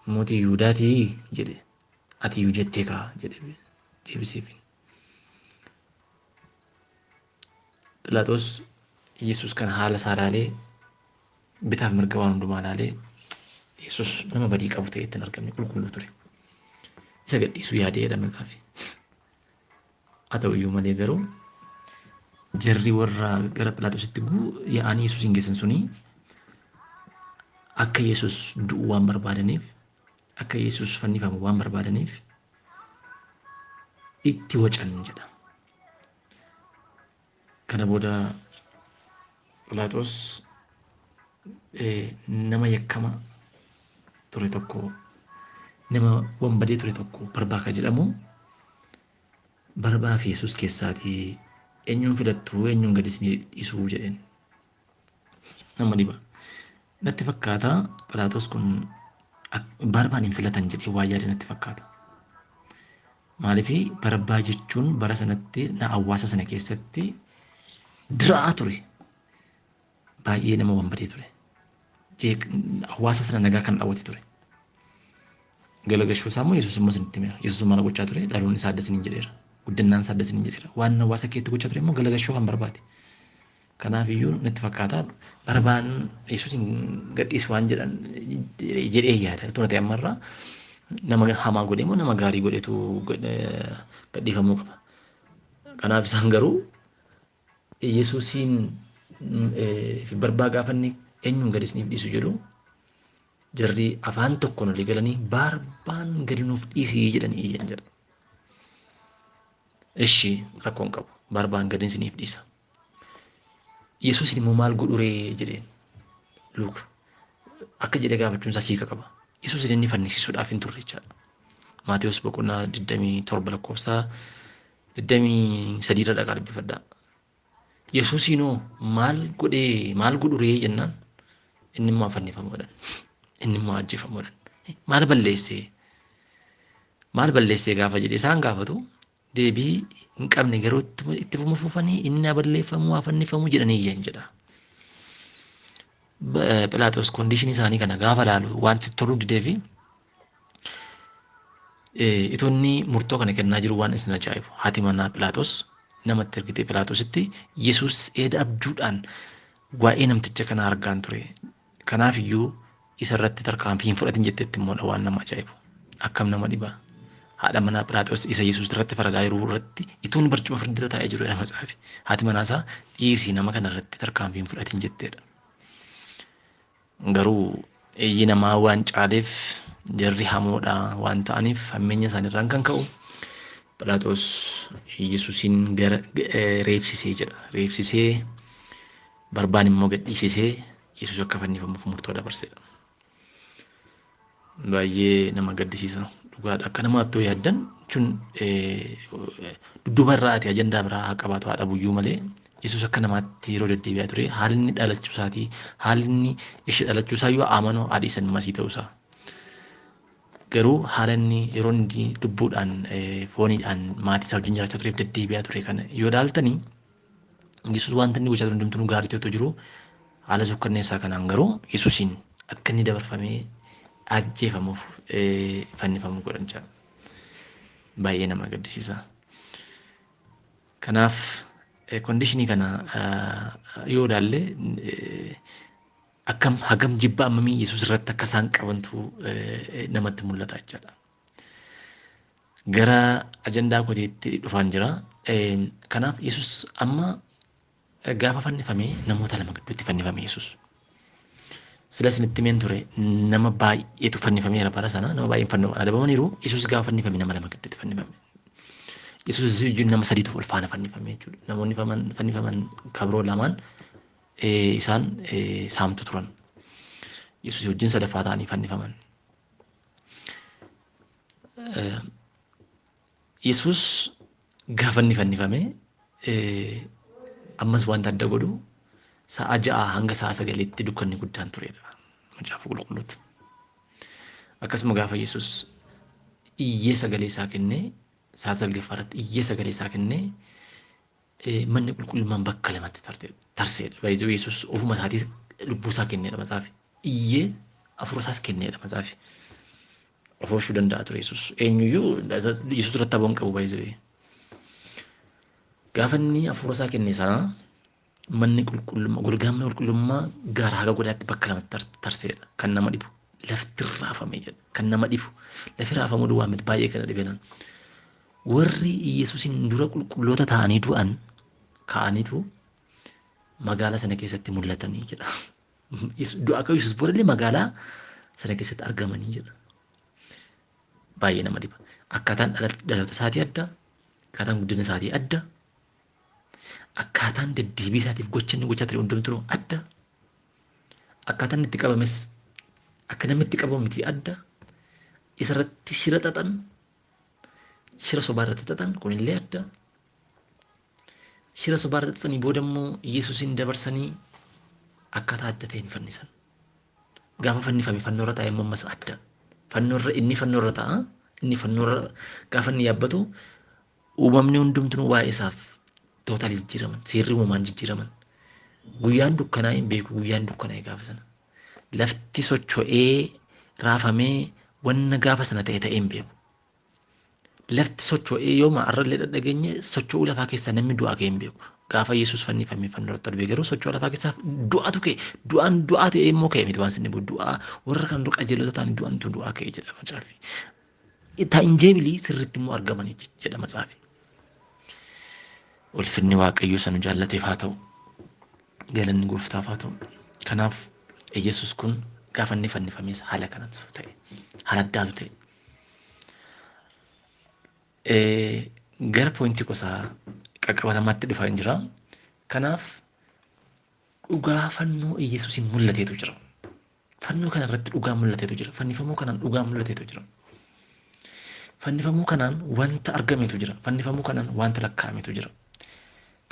A: mootii Yihuudaatii jedhe. Ati iyyuu jettee kaa jedhe deebiseefin. Phiilaaxoos Yesuus kana haala isaa ilaalee bitaaf mirga waan hundumaa ilaalee Yesuus nama badii qabu ta'ee ittiin argamne qulqulluu ture. Isa gadhiisuu yaadee jedhameetaafi. Haa ta'u iyyuu malee garuu jarri warra gara Phiilaaxoositti yaa'anii Yesuusin geessan suni akka Yesuus du'u waan barbaadaniif akka Yesuus fannifamu waan barbaadaniif itti wacan jedha. Kana booda Phiilaaxoos nama yakkama ture tokko nama wambadee ture tokko Barbaaka jedhamu Barbaa fi Yesuus keessaatii eenyuun filattu eenyuun gadi isin dhiisuu jedheen. Nama dhiba. Natti fakkaata Phiilaaxoos kun Barbaan hin filatan jedhee waa yaade natti fakkaata. Maaliif Barbaa jechuun bara sanatti hawaasa sana keessatti diraa ture. Baay'ee nama wambadee ture. Hawaasa sana nagaa kan dhaawwate ture. Galagashuu isaa immoo Yesuus immoo isinitti himeera. Yesuus maal gochaa ture? Dhaloonni isaa adda isiniin jedheera. Guddinaan isaa adda isiniin jedheera. Waan hawaasa keetti gochaa ture immoo galagashuu kan barbaade. Kanaaf iyyuu natti fakkaata Barbaan Yesuusin gadhiisu waan jedhan jedhee yaada. Tuna ta'e ammarraa nama hamaa godhee immoo nama gaarii godhetu gadhiifamuu qaba. Kanaaf isaan garuu Yesuusin fi Barbaa gaafanni eenyuun gadi isiniif dhiisu jedhu jarri afaan tokkoon olii galanii Barbaan gadi nuuf dhiisii jedhanii iyyan jedha. Ishi rakkoon qabu Barbaan gadi isiniif dhiisa. Yesuusin immoo maal godhuree jedheen Luuka akka jedhee gaafachuun isaa siika qaba. Yesuusin inni fannisiisuudhaaf hin turre jechaadha. Maatewos boqonnaa 27 lakkoofsa 23 dhaqaa dubbifadhaa. Yesuusiinoo maal godhuree jennaan inni immoo fannifamuudhaan inni immoo ajjeefamuudhaan maal balleessee gaafa jedhe isaan gaafatu deebii hin qabne garuu itti fufanii inni haa balleeffamuu haa fannifamu jedhanii iyyan jedha. Phiilaaxoos koondiishinii isaanii kana gaafa laalu wanti toluu didee fi itonni murtoo kana kennaa jiru waan isin ajaa'ibu. Haati manaa Phiilaaxoos namatti ergitee Phiilaaxoositti Yesuus eeda abjuudhaan waa'ee namticha kana argaan ture. Kanaaf iyyuu isa irratti tarkaanfii hin fudhatin jetteetti immoo waan nama ajaa'ibu. Akkam nama dhibaa. Haadha manaa Phiilaaxoos isa Yesuus irratti faradaa yeroo irratti ituun barcuma firdiirra taa'ee jiru jedha matsaafi. Haati manaa isaa dhiisii nama kana irratti tarkaanfii hin fudhatin jetteedha. Garuu eeyyi namaa waan caaleef jarri hamoodha waan ta'aniif hammeenya isaaniirraan kan ka'u Phiilaaxoos Yesuusin reebsisee jedha. Reebsisee barbaan immoo gadhiisisee Yesuus akka fannifamuuf murtoo dabarseedha. Baay'ee nama gaddisiisa. Dhugaadha. Akka namaatti yaaddan jechuun dudduuba irraa ati ajandaa biraa haa qabaatu haa dhabuyyuu malee Yesuus akka namaatti yeroo deddeebi'aa ture haalli dhalachuu isaatii haalli ishee dhalachuu isaa yoo amanoo haadhi isa masii ta'uu isaa. Garuu haala inni yeroo inni lubbuudhaan fooniidhaan maatii isaa wajjin jiraachaa tureef deddeebi'aa ture kana yoo ilaaltanii Yesuus wanta inni gochaa ture hundumtuu gaarii ta'utu jiru haala sukkanneessaa kanaan garuu Yesuusiin akka inni dabarfamee ajjeefamuuf fannifamuu godhan jira. Baay'ee nama gaddisiisa. Kanaaf koondiishinii kana yoo ilaalle akkam hagam jibba ammamii Yesuus irratti akka isaan qabantu namatti mul'ata jechaadha. Gara ajandaa kootiitti dhufaan jira. Kanaaf Yesuus amma gaafa fannifamee namoota lama gidduutti fannifame Yesuus. Sila isinitti himeen ture nama baay'eetu fannifameera bara sana nama baay'een fannifaman adabamaniiru Yesuus gaafa fannifame nama lama gidduutti fannifame. Yesuus iyyuu nama sadiitu ol faana fannifame jechuudha. Namoonni fannifaman kabroo lamaan isaan saamtu turan. Yesuus wajjin sadaffaa ta'anii fannifaman. Yesuus gaafa inni fannifame ammas wanta adda godhu sa'a 6 hanga sa'a 9tti dukkanni guddaan turedha. Macaafa qulqulluutti. Akkasuma gaafa Yesuus iyyee sagalee isaa kennee sa'a 9ffaarratti iyyee sagalee isaa kennee manni qulqullummaan bakka lamatti tarseedha. Baay'ee Yesuus ofuma isaatii lubbuu isaa kenneedha matsaafi. Iyyee hafuura isaas kenneedha matsaafi. Ofoofuu danda'a ture Yesuus. Eenyuyyuu Yesuus irratti aboon qabu baay'ee. Gaafa inni hafuura isaa kenne sana manni qulqullummaa golgaamni qulqullummaa gaara haga godhaatti bakka lamatti tarseedha. Kan nama dhibu lafti raafamee jedha. Kan nama dhibu lafi raafamuu duwwaa miti baay'ee kana dhibenan. Warri Yesuusin dura qulqulloota ta'anii du'an ka'aniitu magaalaa sana keessatti mul'atanii jedha. Du'a akka Yesuus boodallee magaalaa sana keessatti argamanii jedha. Baay'ee nama dhiba. Akkaataan dhaloota isaatii adda, akkaataan guddina isaatii adda, akkaataan deddeebii isaatiif gocha inni gochaa ture hundumtuu adda, akkaataan itti qabames akka namni itti qabamu miti adda, isarratti shira xaxan, shira sobaa irratti xaxan kunillee adda. Shira sobaa irratti xaxanii booda immoo Yesuusin dabarsanii akkaataa adda ta'een fannisan. Gaafa fannifame fannoorra taa'e immoo ammas adda. Inni fannoorra ta'a. Inni fannoorra gaafa inni yaabbatu uumamni hundumtuu waa'ee isaaf tootaali jijjiiraman. Seerri uumamaan jijjiiraman. Guyyaan dukkanaa hin beeku guyyaan dukkanaa gaafa sana. Lafti socho'ee raafamee wanna gaafa sana ta'e ta'ee hin beeku. Lafti socho'ee yooma arrallee dhageenye socho'uu lafaa keessaa namni du'aa ka'e hin beeku. Gaafa Yesuus fannifamee fannoorratti darbee garuu socho'uu lafaa keessaa du'aatu ka'e. Du'aan du'aa ta'e immoo ka'e miti waan sinni du'aa warra kan dura qajeelota ta'anii du'antu du'aa ka'e jedha macaafi. Taa'injeebilii sirriitti immoo argamanii jedha macaafi. Ulfinni Waaqayyoo sana jaallateef haa ta'u. Galanni Gooftaaf haa ta'u. Kanaaf Yesuus kun gaafa inni fannifames haala kanatu ta'e. Haala addaatu ta'e. Gara poointii gosaa qaqqabatamaatti dhufaa hin jira. Kanaaf dhugaa fannoo Yesuusin mul'ateetu jira. Fannoo kana irratti dhugaa mul'ateetu jira. Fannifamuu kanaan dhugaa mul'ateetu jira. fannifamuu kanaan wanta argametu jira. Fannifamuu kanaan wanta lakkaa'ametu jira.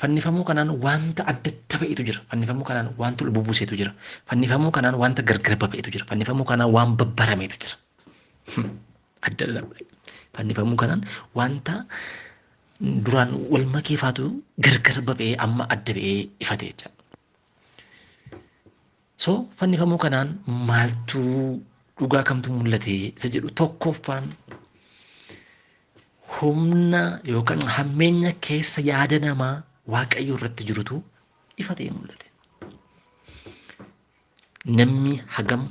A: Fannifamuu kanaan wanta addatti ba'etu jira. Fannifamuu kanaan wanta lubbubuusetu jira. Fannifamuu kanaan wanta gargar ba'etu jira. Fannifamuu kanaan waan babbarametu jira. Adda fannifamuu kanaan wanta duraan wal makeefaatu gargar ba'ee amma adda ba'ee ifate jecha. So fannifamuu kanaan maaltu dhugaa kamtu mul'ate isa jedhu tokkoffaan humna yookaan hammeenya keessa yaada namaa Waaqayyo irratti jirutu ifatee mul'ate. Namni hagam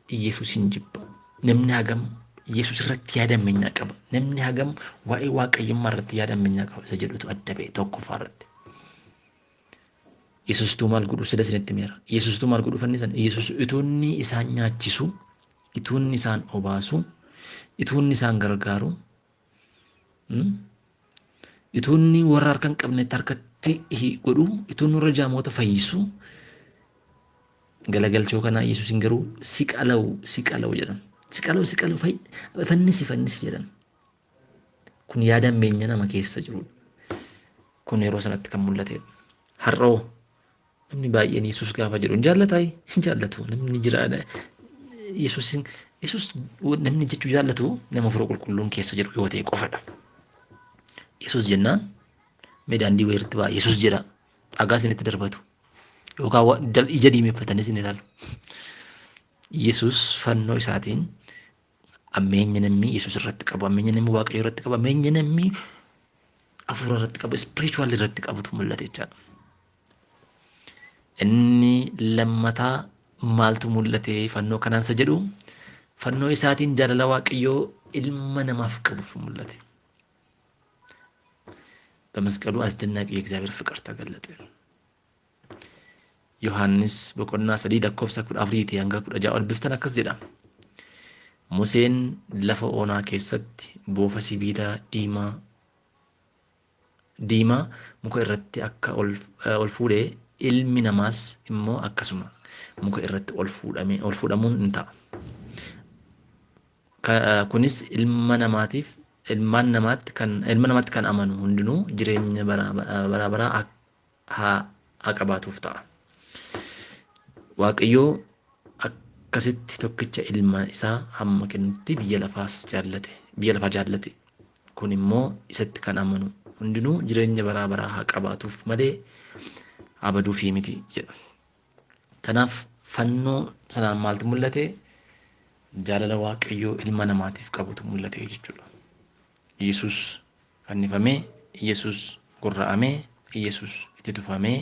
A: Yesuusin jibba. Namni hagam Yesuus irratti yaada hammeenyaa qaba. Namni hagam waa'ee Waaqayyummaa irratti yaada hammeenyaa qaba isa jedhutu adda ba'e tokkoffaa irratti. Yesuustuu maal godhu sida isinitti meera. Yesuustuu maal godhu fannisan. Yesuus ituunni isaan nyaachisu, ituunni isaan obaasu, ituunni isaan gargaaru, ituunni warra harka hin qabnetti harkatti godhu, ituunni warra jaamoota fayyisu, galagalchoo kana Yesuusin garuu siqalawu jedhan. Siqalawu fannisi jedhan. Kun yaada hammeenya nama keessa jirudha. Kun yeroo sanatti kan mul'atedha. Har'oo namni baay'een Yesuus gaafa jedhu hin jaallatu. Namni jiraadha. Yesuus namni jechuu jaallatu nama fura qulqulluun keessa jiru yoo ta'e qofadha. Yesuus jennaan daandii wayirratti ba'a. Yesuus jedha dhagaa isinitti darbatu yookaan ija diimeffatanis ni ilaalu. Yesuus fannoo isaatiin ammeenya namni Yesuus irratti qabu, ammeenya namni Waaqayyo irratti qabu, ammeenya namni hafuura irratti qabu, spiritual irratti qabutu mul'ate jechaadha. Inni lammataa maaltu mul'ate fannoo kanaan isa jedhu fannoo isaatiin jaalala Waaqayyoo ilma namaaf qabutu mul'ate. በመስቀሉ አስደናቂ የእግዚአብሔር ፍቅር ተገለጠ። ዮሐንስ በቆና ሰዲ ለኮብሳ ኩድ አፍሪቲ አንጋ ኩድ አጃ ኦልብፍተን አከስ ጀዳ ሙሴን ለፈ ኦና ኬሰት ቦፈ ሲቢዳ ዲማ ሙኮ ኢረቲ አካ ኦልፉዴ ኢልሚ ነማስ ኢሞ አከሱማ ሙኮ ኢረቲ ኦልፉዳሙን እንታ ኩኒስ ኢልማ ነማቲፍ ilma namaatti kan amanu hundinuu jireenya bara haa qabaatuuf ta'a. Waaqayyoo akkasitti tokkicha ilma isaa hamma kennutti biyya lafaa jaallate. Kun immoo isatti kan amanu hundinuu jireenya bara haa qabaatuuf malee abaduufii miti jedha. Kanaaf fannoo sanaan maaltu mul'ate? Jaalala Waaqayyoo ilma namaatiif qabutu mul'ate jechuudha. Yesuus fannifamee, Yesuus gurra'amee, Yesuus itti tufamee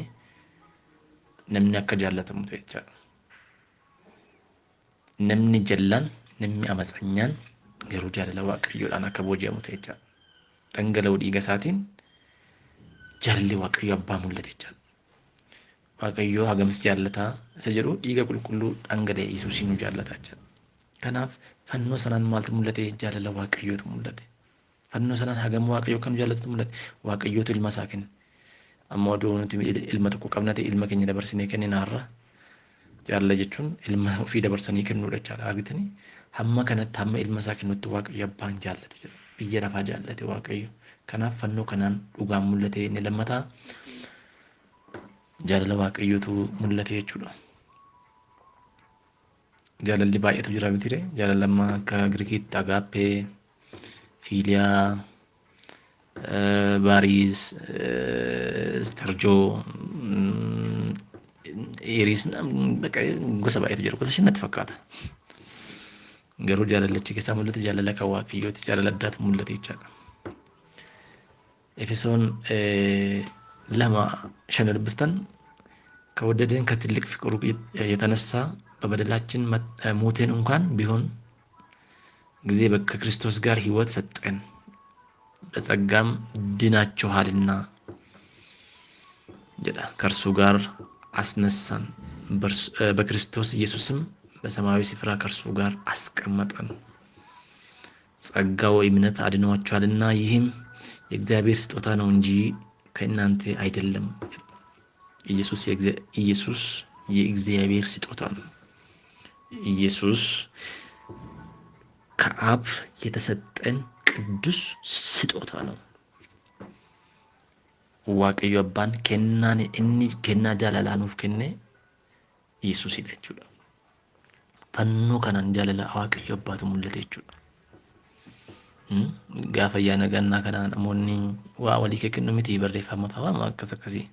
A: namni akka jaallatamu ta'e jechaadha. Namni jallaan, namni amatsanyaan garuu jaalala Waaqayyoodhaan akka booji'amu ta'e jechaadha. Dhangala'uu dhiiga isaatiin jaalalli Waaqayyoo abbaa mul'ate jechaadha. Waaqayyoo hagamis jaallataa isa jedhu dhiiga qulqulluu dhangala'e Yesuusin nu jaallata jechaadha. Kanaaf fannoo sanaan maaltu mul'ate? Jaalala Waaqayyootu mul'ate. Fannoo sanaan hagam Waaqayyoo kan jaallatu mul'ate? Waaqayyootu ilma isaa kenne. Ammoo oduu nuti ilma tokko qabna ta'e ilma keenya dabarsinee kennina har'a. Jaalala jechuun ilma ofii dabarsanii kennuudha jechaadha. Argitanii hamma kanatti hamma ilma isaa kennutti Waaqayyo abbaan jaallate jedha. Biyya lafaa jaallate Waaqayyo. Kanaaf fannoo kanaan dhugaan mul'ate inni lammataa jaalala Waaqayyootu mul'ate jechuudha. Jaalalli baay'eetu jira miti. Jaalala amma akka Giriikiitti agaappee, fiiliyaa, baariis, sterjoo, eeriis gosa baay'eetu jira. Gosa shanatti fakkaata. Garuu jaalalachi keessaa mul'ate jaalala kan Waaqayyooti. Jaalala addaatu mul'ate jechaadha. ኤፌሶን 2:5 ብስተን ከወደደን ከትልቅ ፍቅሩ የተነሳ በበደላችን ሞተን እንኳን ቢሆን ጊዜ ከክርስቶስ ጋር ሕይወት ሰጠን፣ በጸጋም ድናችኋልና ከእርሱ ጋር አስነሳን፣ በክርስቶስ ኢየሱስም በሰማያዊ ስፍራ ከእርሱ ጋር አስቀመጠን። ጸጋው እምነት አድኗችኋልና ይህም የእግዚአብሔር ስጦታ ነው እንጂ ከእናንተ አይደለም። ኢየሱስ የእግዚአብሔር ስጦታ ነው። ኢየሱስ ከአብ የተሰጠን ቅዱስ ስጦታ ነው። waaqayyo abbaan kennaan inni kennaa jaalalaa nuuf kenne Yesuusidha jechuudha. Fannoo kanaan jaalala waaqayyo abbaatu mul'ate jechuudha. Gaafa ayyaana gannaa kana namoonni waa walii kennu miti barreeffama fa'aa akkas akkasii.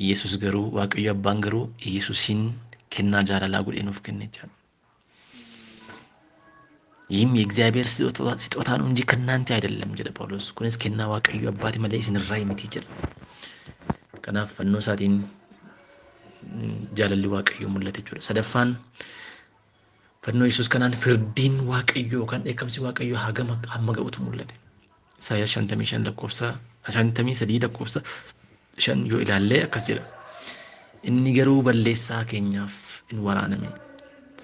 A: Yesuus garuu waaqayyo abbaan garuu Yesuusin kennaa jaalalaa godhee nuuf kenne jechuudha. ይህም የእግዚአብሔር ስጦታ ነው እንጂ ከእናንተ አይደለም ጀለ ጳውሎስ። ኩንስ ከና waaqayyo abbaati malee isinirraa miti jedha. Kanaaf fannoo isaatiin jaalalli waaqayyo mul'ate jechuudha. Sadaffaan fannoo Yesuus kanaan firdiin waaqayyo kan dheekkamsi waaqayyo hamma ga'utu mul'ate. Isaayyaas 55 lakkoofsa 53 lakkoofsa 5 yoo ilaalle akkas jedha. Inni garuu balleessaa keenyaaf in waraaname.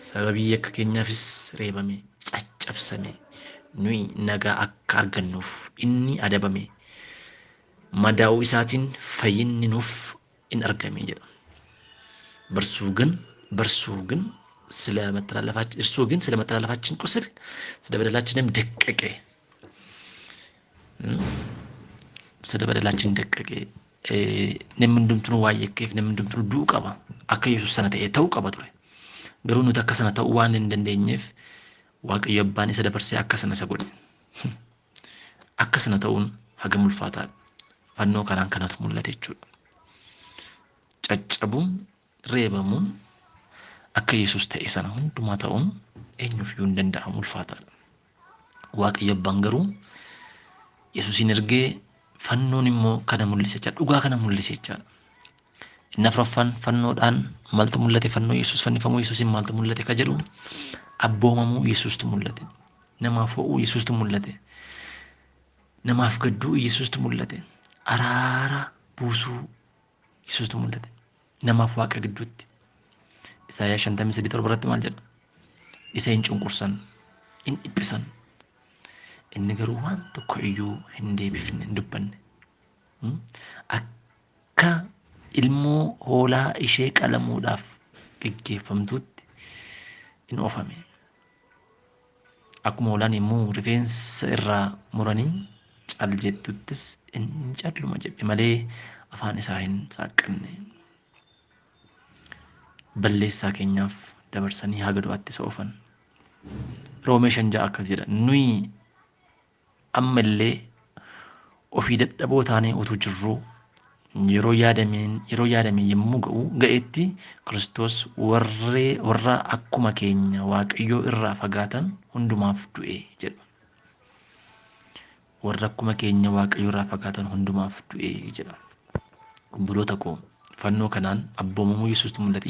A: Sababii yakka keenyaafis reebame. caccabsame nuyi nagaa akka argannuuf inni adabame madaa'uu isaatiin fayyinni nuuf in argame jedha. በርሱ ግን ስለ መተላለፋችን ቁስል ስለ በደላችንም ደቀቀ። ስለ በደላችን ደቀቀ። ነምንድምቱን ዋየከፍ ነምንድምቱን ዱቀባ አከ ኢየሱስ ሰነተ ተውቀባ ture garuu nuti akka sana ta'uu waan hin dandeenyeef waaqayyo abbaan isa dabarsee akka sana isa godhe. Akka sana ta'uun hagam ulfaataadha. Fannoo kanaan kanatu mul'ate jechuudha. Caccabuun reebamuun akka Yesuus ta'e sana hundumaa ta'uun eenyuufiyyuu hin danda'amu ulfaataadha. Waaqayyo abbaan garuu Yesuusin ergee fannoon immoo kana mul'ise jechuudha. Dhugaa kana mul'ise jechuudha. Inni afuraffaan fannoodhaan maaltu mul'ate? Fannoo Yesuus fannifamuu Yesuusin maaltu mul'ate ka jedhu abboomamuu Yesuustu mul'ate. Namaaf ho'uu Yesuustu mul'ate. Namaaf gadduu Yesuustu mul'ate. Araara buusuu Yesuustu mul'ate. Namaaf waaqa gidduutti. Isaayyaas 53 irratti maal jedha? Isa hin cunqursan, hin dhiphisan. Inni garuu waan tokko iyyuu hin deebifne, hin dubbanne. Akka ilmoo hoolaa ishee qalamuudhaaf geggeeffamtuutti in oofame. Akkuma hoolaan immoo rifeensa irraa muranii cal jettuttis in calluma jedhe malee afaan isaa hin saaqqanne. Balleessaa keenyaaf dabarsanii haga du'aatti isa oofan. Roomee 5 akkas jedha. Nuyi amma illee ofii dadhaboo taanee utuu jirruu yeroo yaadame yommuu ga'etti Kiristoos warra akkuma keenya waaqayyoo irraa fagaatan hundumaaf du'e jedha. Warra akkuma keenya waaqayyoo irraa fagaatan hundumaaf du'e jedha. Buloota koo fannoo kanaan abboomamuu Yesuustu mul'ate.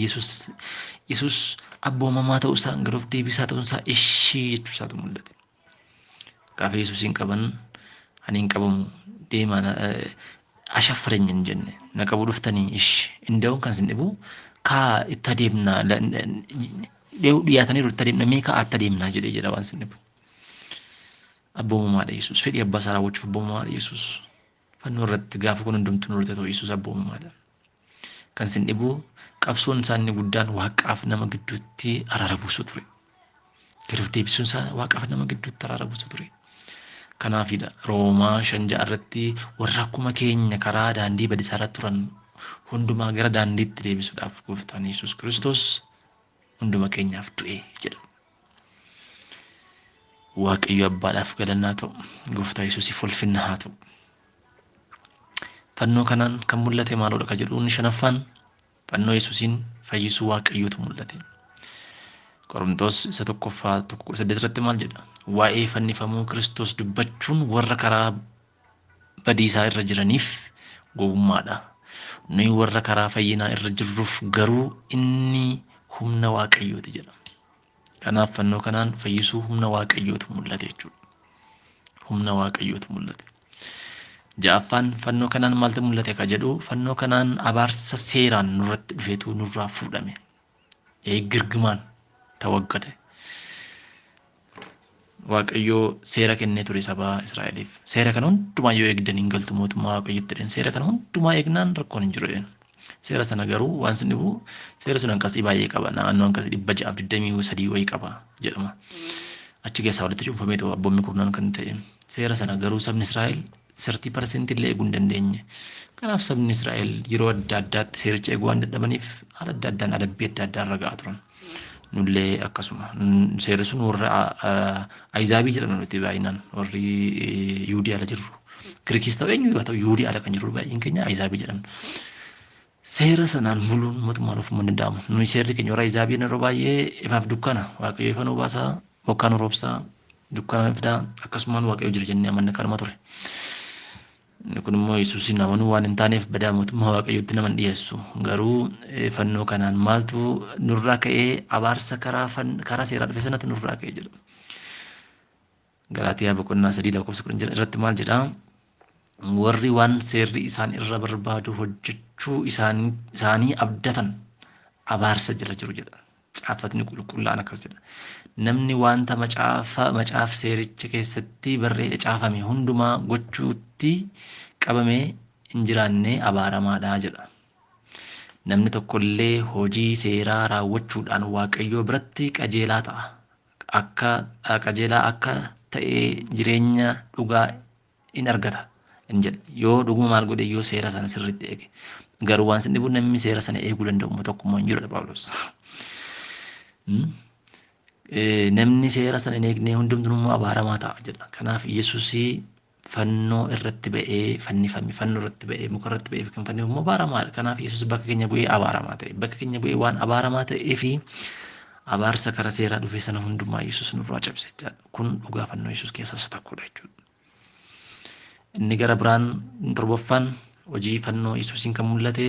A: Yesuus abboomamaa ta'uu isaa garuu deebisaa ta'uu isaa ishii jechuu isaatu mul'ate. Gaafa Yesuusin qaban ani hin qabamu deemaan አሻፈረኝ እንጀነ ነቀቡ ዱፍተኒ እሺ እንደው kan sin dhibu ka itti adeemna dhiyaatanii itti adeemna meeqa itti adeemna jedha waan sin dhibu. Abboomumaadha Yesuus. Fedhii abbaa isaa raawwachuuf abboomumaadha Yesuus. Fannoo irratti gaafa kun hundumtuu nurte ta'u Yesuus abboomumaadha. Kan sin dhibu qabsoon isaa inni guddaan waaqaaf nama gidduutti araara buusu ture. Gaafa deebisuun isaa waaqaaf nama gidduutti araara buusu ture. Kanaafidha Roomaa 5 irratti warra akkuma keenya karaa daandii badiisaa irra turan hundumaa gara daandiitti deebisuudhaaf gooftaan Yesuus Kiristoos hunduma keenyaaf du'e jedha. Waaqayyo abbaadhaaf galannaa ta'u, gooftaa Yesuusiif ulfinna haa ta'u. Fannoo kanaan kan mul'ate maalodha ka jedhu inni shanaffaan fannoo Yesuusin fayyisuu waaqayyootu mul'ate. Qorontos 1:8 irratti maal jedha? Waa'ee fannifamuu Kiristoos dubbachuun warra karaa badiisaa irra jiraniif gowwummaadha. Nuyi warra karaa fayyinaa irra jirruuf garuu inni humna waaqayyooti jedha. Kanaaf fannoo kanaan fayyisuu humna waaqayyootu mul'ate jechuudha. Humna waaqayyootu mul'ate. Ja'affaan fannoo kanaan maaltu mul'ate ka jedhu fannoo kanaan abaarsa seeraan nurratti dhufeetu nurraa fuudhame. Girgimaan tawaggade. Waaqayyoo seera kennee ture saba Israa'eliif. Seera kana hundumaa yoo eegdan hin galtu mootummaa waaqayyotti jedhan. Seera kana hundumaa eegnaan rakkoon hin jiru. Seera sana garuu waan sin dhibu seera sun hanqasii baay'ee qaba. Naannoo hanqasii 623 wayii qaba jedhama. achi keessaa walitti cuunfameetu abboonni kurnan kan ta'e. Seera sana garuu sabni Israa'el 30% illee eeguu hin dandeenye. Kanaaf sabni Israa'el yeroo adda addaatti seericha eeguu waan dadhabaniif haala adda addaan adabbii adda addaa irra gahaa turan. Nullee akkasuma seerri sun warra Ayizaabii jedhamu nuti baay'inaan warri Yuudii ala jirru. Giriikis ta'u eenyu yoo ta'u Yuudii ala kan jiru baay'een keenya Ayizaabii jedhamu. Seera sanaan buluun mootummaan ofuma danda'amu. Nuyi seerri keenya warra Ayizaabii yeroo baay'ee ifaaf dukkana waaqayyo ifa nuu baasaa bokkaan roobsaa dukkana fidaa akkasumaan waaqayyo jira jennee amanna kanuma ture. Kun immoo Yesuusin amanuu waan hin taaneef badaa mootummaa waaqayyootti nama hin dhiyeessu. Garuu fannoo kanaan maaltu nurraa ka'ee abaarsa karaa seeraa dhufe sanatti nurraa ka'ee jedha. Galaatiyaa boqonnaa 3:10 irratti maal jedhaa? Warri waan seerri isaan irra barbaadu hojjechuu isaanii abdatan abaarsa jala jiru jedha. Caaffatni qulqullaan akkas jedha. Namni wanta macaaf seericha keessatti caafame hundumaa gochuutti qabamee hin jiraanne abaaramaadha jedha. Namni tokkollee hojii seeraa raawwachuudhaan waaqayyoo biratti qajeelaa ta'a. Qajeelaa akka ta'e jireenya dhugaa in argata. Yoo dhuguma maal godhe yoo seera sana sirriitti eege. Garuu waan sin dhibu namni seera sana eeguu danda'u tokkummaa hin jirudha Phaawulos. Namni seera sana hin eegne hundumtuu immoo abaaramaa ta'a jedha. Kanaaf Yesuusii fannoo irratti ba'ee fannifame, fannoo irratti ba'ee muka irratti ba'ee kan fannifame immoo abaaramaadha. Kanaaf Yesuus bakka keenya bu'ee abaaramaa ta'e. Bakka keenya bu'ee waan abaaramaa ta'ee fi abaarsa karaa seeraa dhufe sana hundumaa Yesuus nurraa cabse jechaadha. Kun dhugaa fannoo Yesuus keessaa isa tokkodha jechuudha. Inni gara biraan torbaffaan hojii fannoo Yesuusiin kan mul'ate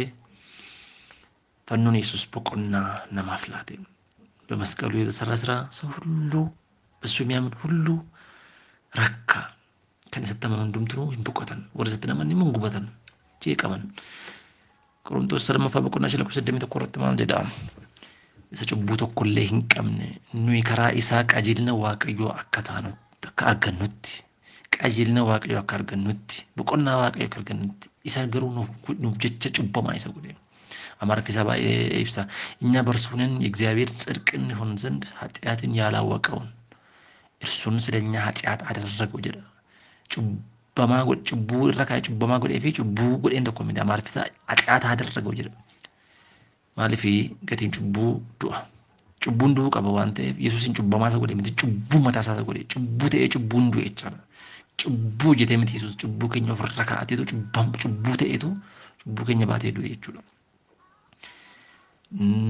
A: fannoon Yesuus boqonnaa namaaf laate. በመስቀሉ የተሰራ ስራ ሰው ሁሉ እሱ የሚያምን ሁሉ ረካ ከን ሰተመን እንደምትኑ ይንበቆተን ወደ ሰተነመን ይመንጉበተን ጪቀመን ቆሮንቶስ ሰለመ ፈበቁና ሽለኩ ሰደም የተቆረጠ ማለት ጀዳ እሰጭቡ ተኮለ ይንቀምን ኑ ይከራ ኢሳቅ አጂልነ ዋቀዮ አከታኑ ተካርገኑት ቀጂልነ ዋቀዮ አካርገኑት በቆና ዋቀዮ አካርገኑት ኢሳገሩ ነው ጀቸ ጭቦማ ይሰጉደ አማራ ከሰባ ኢብሳ እኛ በርሱንን የእግዚአብሔር ጽድቅን ይሆን ዘንድ ኃጢአትን ያላወቀውን እርሱን ስለኛ ኃጢአት አደረገው ጀዳ ጭቡ ረካ ጭቦማ ጎዴ ፊ ጭቡ ጎዴን ተኮሚዳ አማራ ከሰ ኃጢአት አደረገው ጀዳ ማለፊ ገቲን ጭቡ ዱአ ጭቡን ዱ ቀበ ዋንተ ኢየሱስን ጭቦማ ሰጎዴ ምት ጭቡ መታሳ ሰጎዴ ጭቡ ተኤ ጭቡን ዱ ኤቻና ጭቡ ጀቴ ምት ኢየሱስ ጭቡ ከኛ ፍረካ አቴቱ ጭቡ ተኤቱ ጭቡ ከኛ ባቴ ዱ ኤቹላ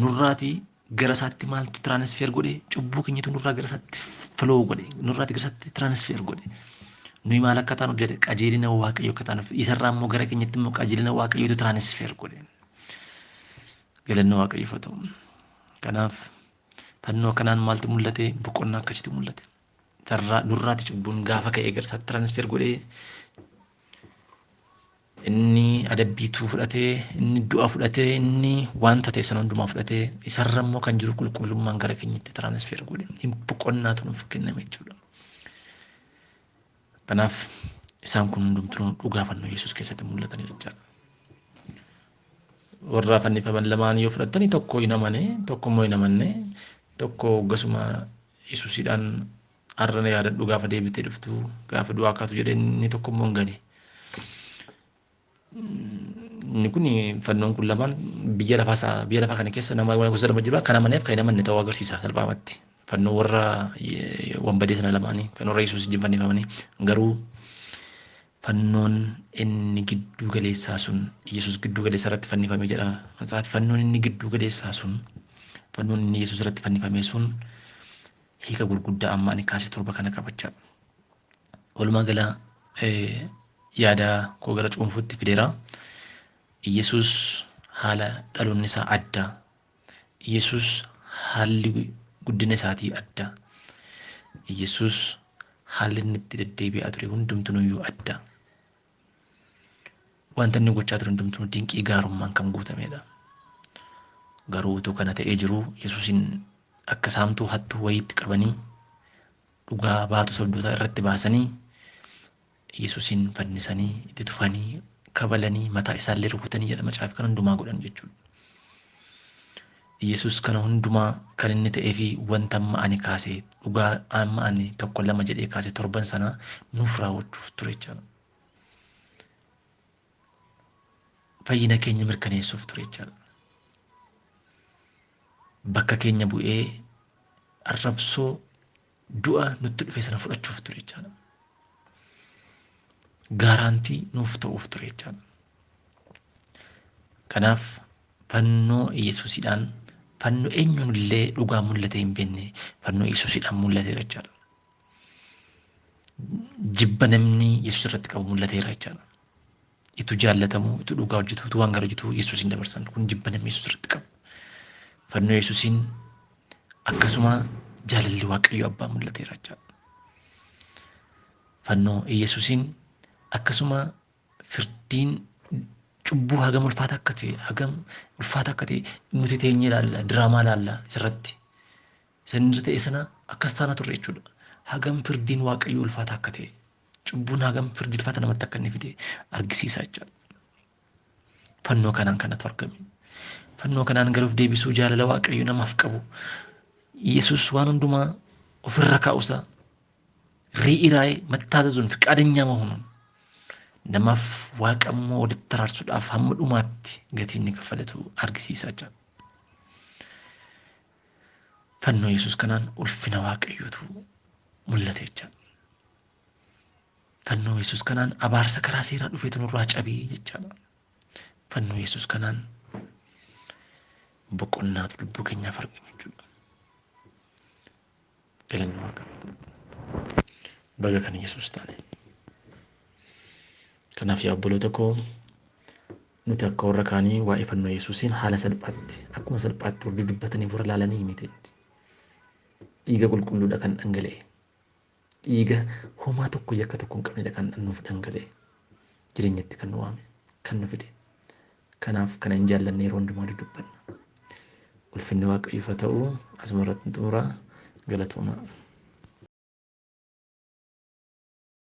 A: ኑራቲ ገረሳቲ ማልቱ ትራንስፌር ጎዴ ጭቡ ከኝቱ ኑራ ገረሳቲ ፍሎ ጎዴ ኑራቲ ገረሳቲ ትራንስፌር ጎዴ ኑይ ማለከታ ነው ጀደ ቀጂሊነ ዋቀዮ ከታነ ይሰራሞ ገረ ከኝትም ቀጂሊነ ዋቀዮ ትራንስፌር ጎዴ ገለነ ዋቀዮ ፈተው ከናፍ ፈኖ ከናን ማልት ሙለቴ በቆና ከችት ሙለቴ ተራ ኑራቲ ጭቡን ጋፋ ከገረሳቲ ትራንስፌር ጎዴ inni adabbiitu fudhate inni du'a fudhate inni wanta ta'e sana hundumaa fudhate isarrammoo kan jiru qulqullummaan gara keenyatti transfer godhe boqonnaa tunuuf kenname jechuudha. Kanaaf isaan kun hundumtuu dhugaa fannoo Yesuus keessatti mul'atanii jechaadha. Warra fannifaman lamaan yoo fudhatanii tokko hin amane tokko immoo hin amanne tokko gasuma Yesuusidhaan arrana yaadadhu gaafa deebitee dhuftu gaafa du'aa kaatu jedhee inni tokko immoo hin gane. Ini kun fannoon kun lamaan biyya lafaa kana keessa nama gosa lama jira kana maneef kan namanne ta'uu agarsiisa salphaamatti fannoo warra wambadee sana lamaanii kan warra Yesuus wajjin fannifamanii garuu fannoon inni gidduu galeessaa sun Yesuus gidduu galeessaa irratti fannifame jedha matsaaf fannoon inni gidduu galeessaa sun fannoon inni Yesuus irratti fannifame sun hiika gurguddaa amma ani kaasee torba kana qabachaa walumaa gala yaada koo gara cuunfuutti fideera. Yesuus haala dhaloonni isaa adda. Yesuus haalli guddina isaatii adda. Yesuus haalli inni itti deddeebi'aa ture hundumtunuyyuu adda. Wanta inni gochaa ture hundumtuu dinqii gaarummaan kan guutamedha. Garuu utuu kana ta'ee jiru Yesuusin akka saamtuu hattuu wayiitti qabanii dhugaa baatu sobdoota irratti baasanii Yesuusin fannisanii itti tufanii kabalanii mataa isaallee rukutanii jedha macaafa kan hundumaa godhan jechuudha. Yesus kana hundumaa kan inni ta'ee fi wanta amma ani kaasee dhugaa amma ani tokko lama jedhee kaasee torban sana nuuf raawwachuuf ture jechaadha. Fayyina keenya mirkaneessuuf ture jechaadha. Bakka keenya bu'ee arrabsoo du'a nutti dhufe sana fudhachuuf ture jechaadha. Gaaraantii nuuf ta'uuf ture jechaadha. Kanaaf fannoo Yesuusidhaan fannoo eenyuun illee dhugaa mul'ate hin beekne fannoo Yesuusidhaan mul'ateera jechaadha. Jibba namni Yesuus irratti qabu mul'ateera jechaadha. Itu jaallatamu, itu dhugaa hojjetu, itu waan gara hojjetu Yesuusin dabarsan kun jibba namni Yesuus irratti qabu. Fannoo Yesuusin akkasuma jaalalli Waaqayyo Abbaa mul'ateera jechaadha. Fannoo Yesuusin akkasuma firdiin cubbuu hagam ulfaata akka ta'e nuti teenyee ilaalla, diraamaa ilaalla isirratti. Isin irra ta'e sana akkas taana turre jechuudha. Hagam firdiin Waaqayyo ulfaata akka ta'e, cubbuun hagam firdii ulfaata namatti akka inni fide argisiisa jechuudha. Fannoo kanaan kanatu argame. Fannoo kanaan galuuf deebisuu jaalala Waaqayyo namaaf qabu. Yesuus waan hundumaa ofirra kaa'uusaa riiraa'ee mattaazazuun fiqaadanya mahuun namaaf Waaqammoo walitti taraarsuudhaaf hamma dhumaatti gatii inni kaffalatu argisiisa jechuudha. Fannoo Yesuus kanaan ulfina Waaqayyootu mul'ate jechuudha. Fannoo Yesuus kanaan abaarsa karaa seeraa dhufeetu nurraa cabee jechuudha. Fannoo Yesuus kanaan boqonnaatu lubbuu keenyaaf argame jechuudha. Galanni Waaqayyoo. Baga kan Yesuus taane. Kanaaf yaa obboloota koo nuti akka warra kaanii waa'ee fannoo Yesuusiin haala salphaatti akkuma salphaatti warri dubbatanii warra laalanii miti. Dhiiga qulqulluudha kan dhangala'e. Dhiiga homaa tokko yakka tokko hin qabnedha kan nuuf dhangala'e. Jireenyatti kan nu waame, kan nu fide. Kanaaf kana hin jaallanne yeroo hundumaa dubbanna. Ulfinni Waaqayyoof haa ta'u asuma irratti xumuraa galatooma.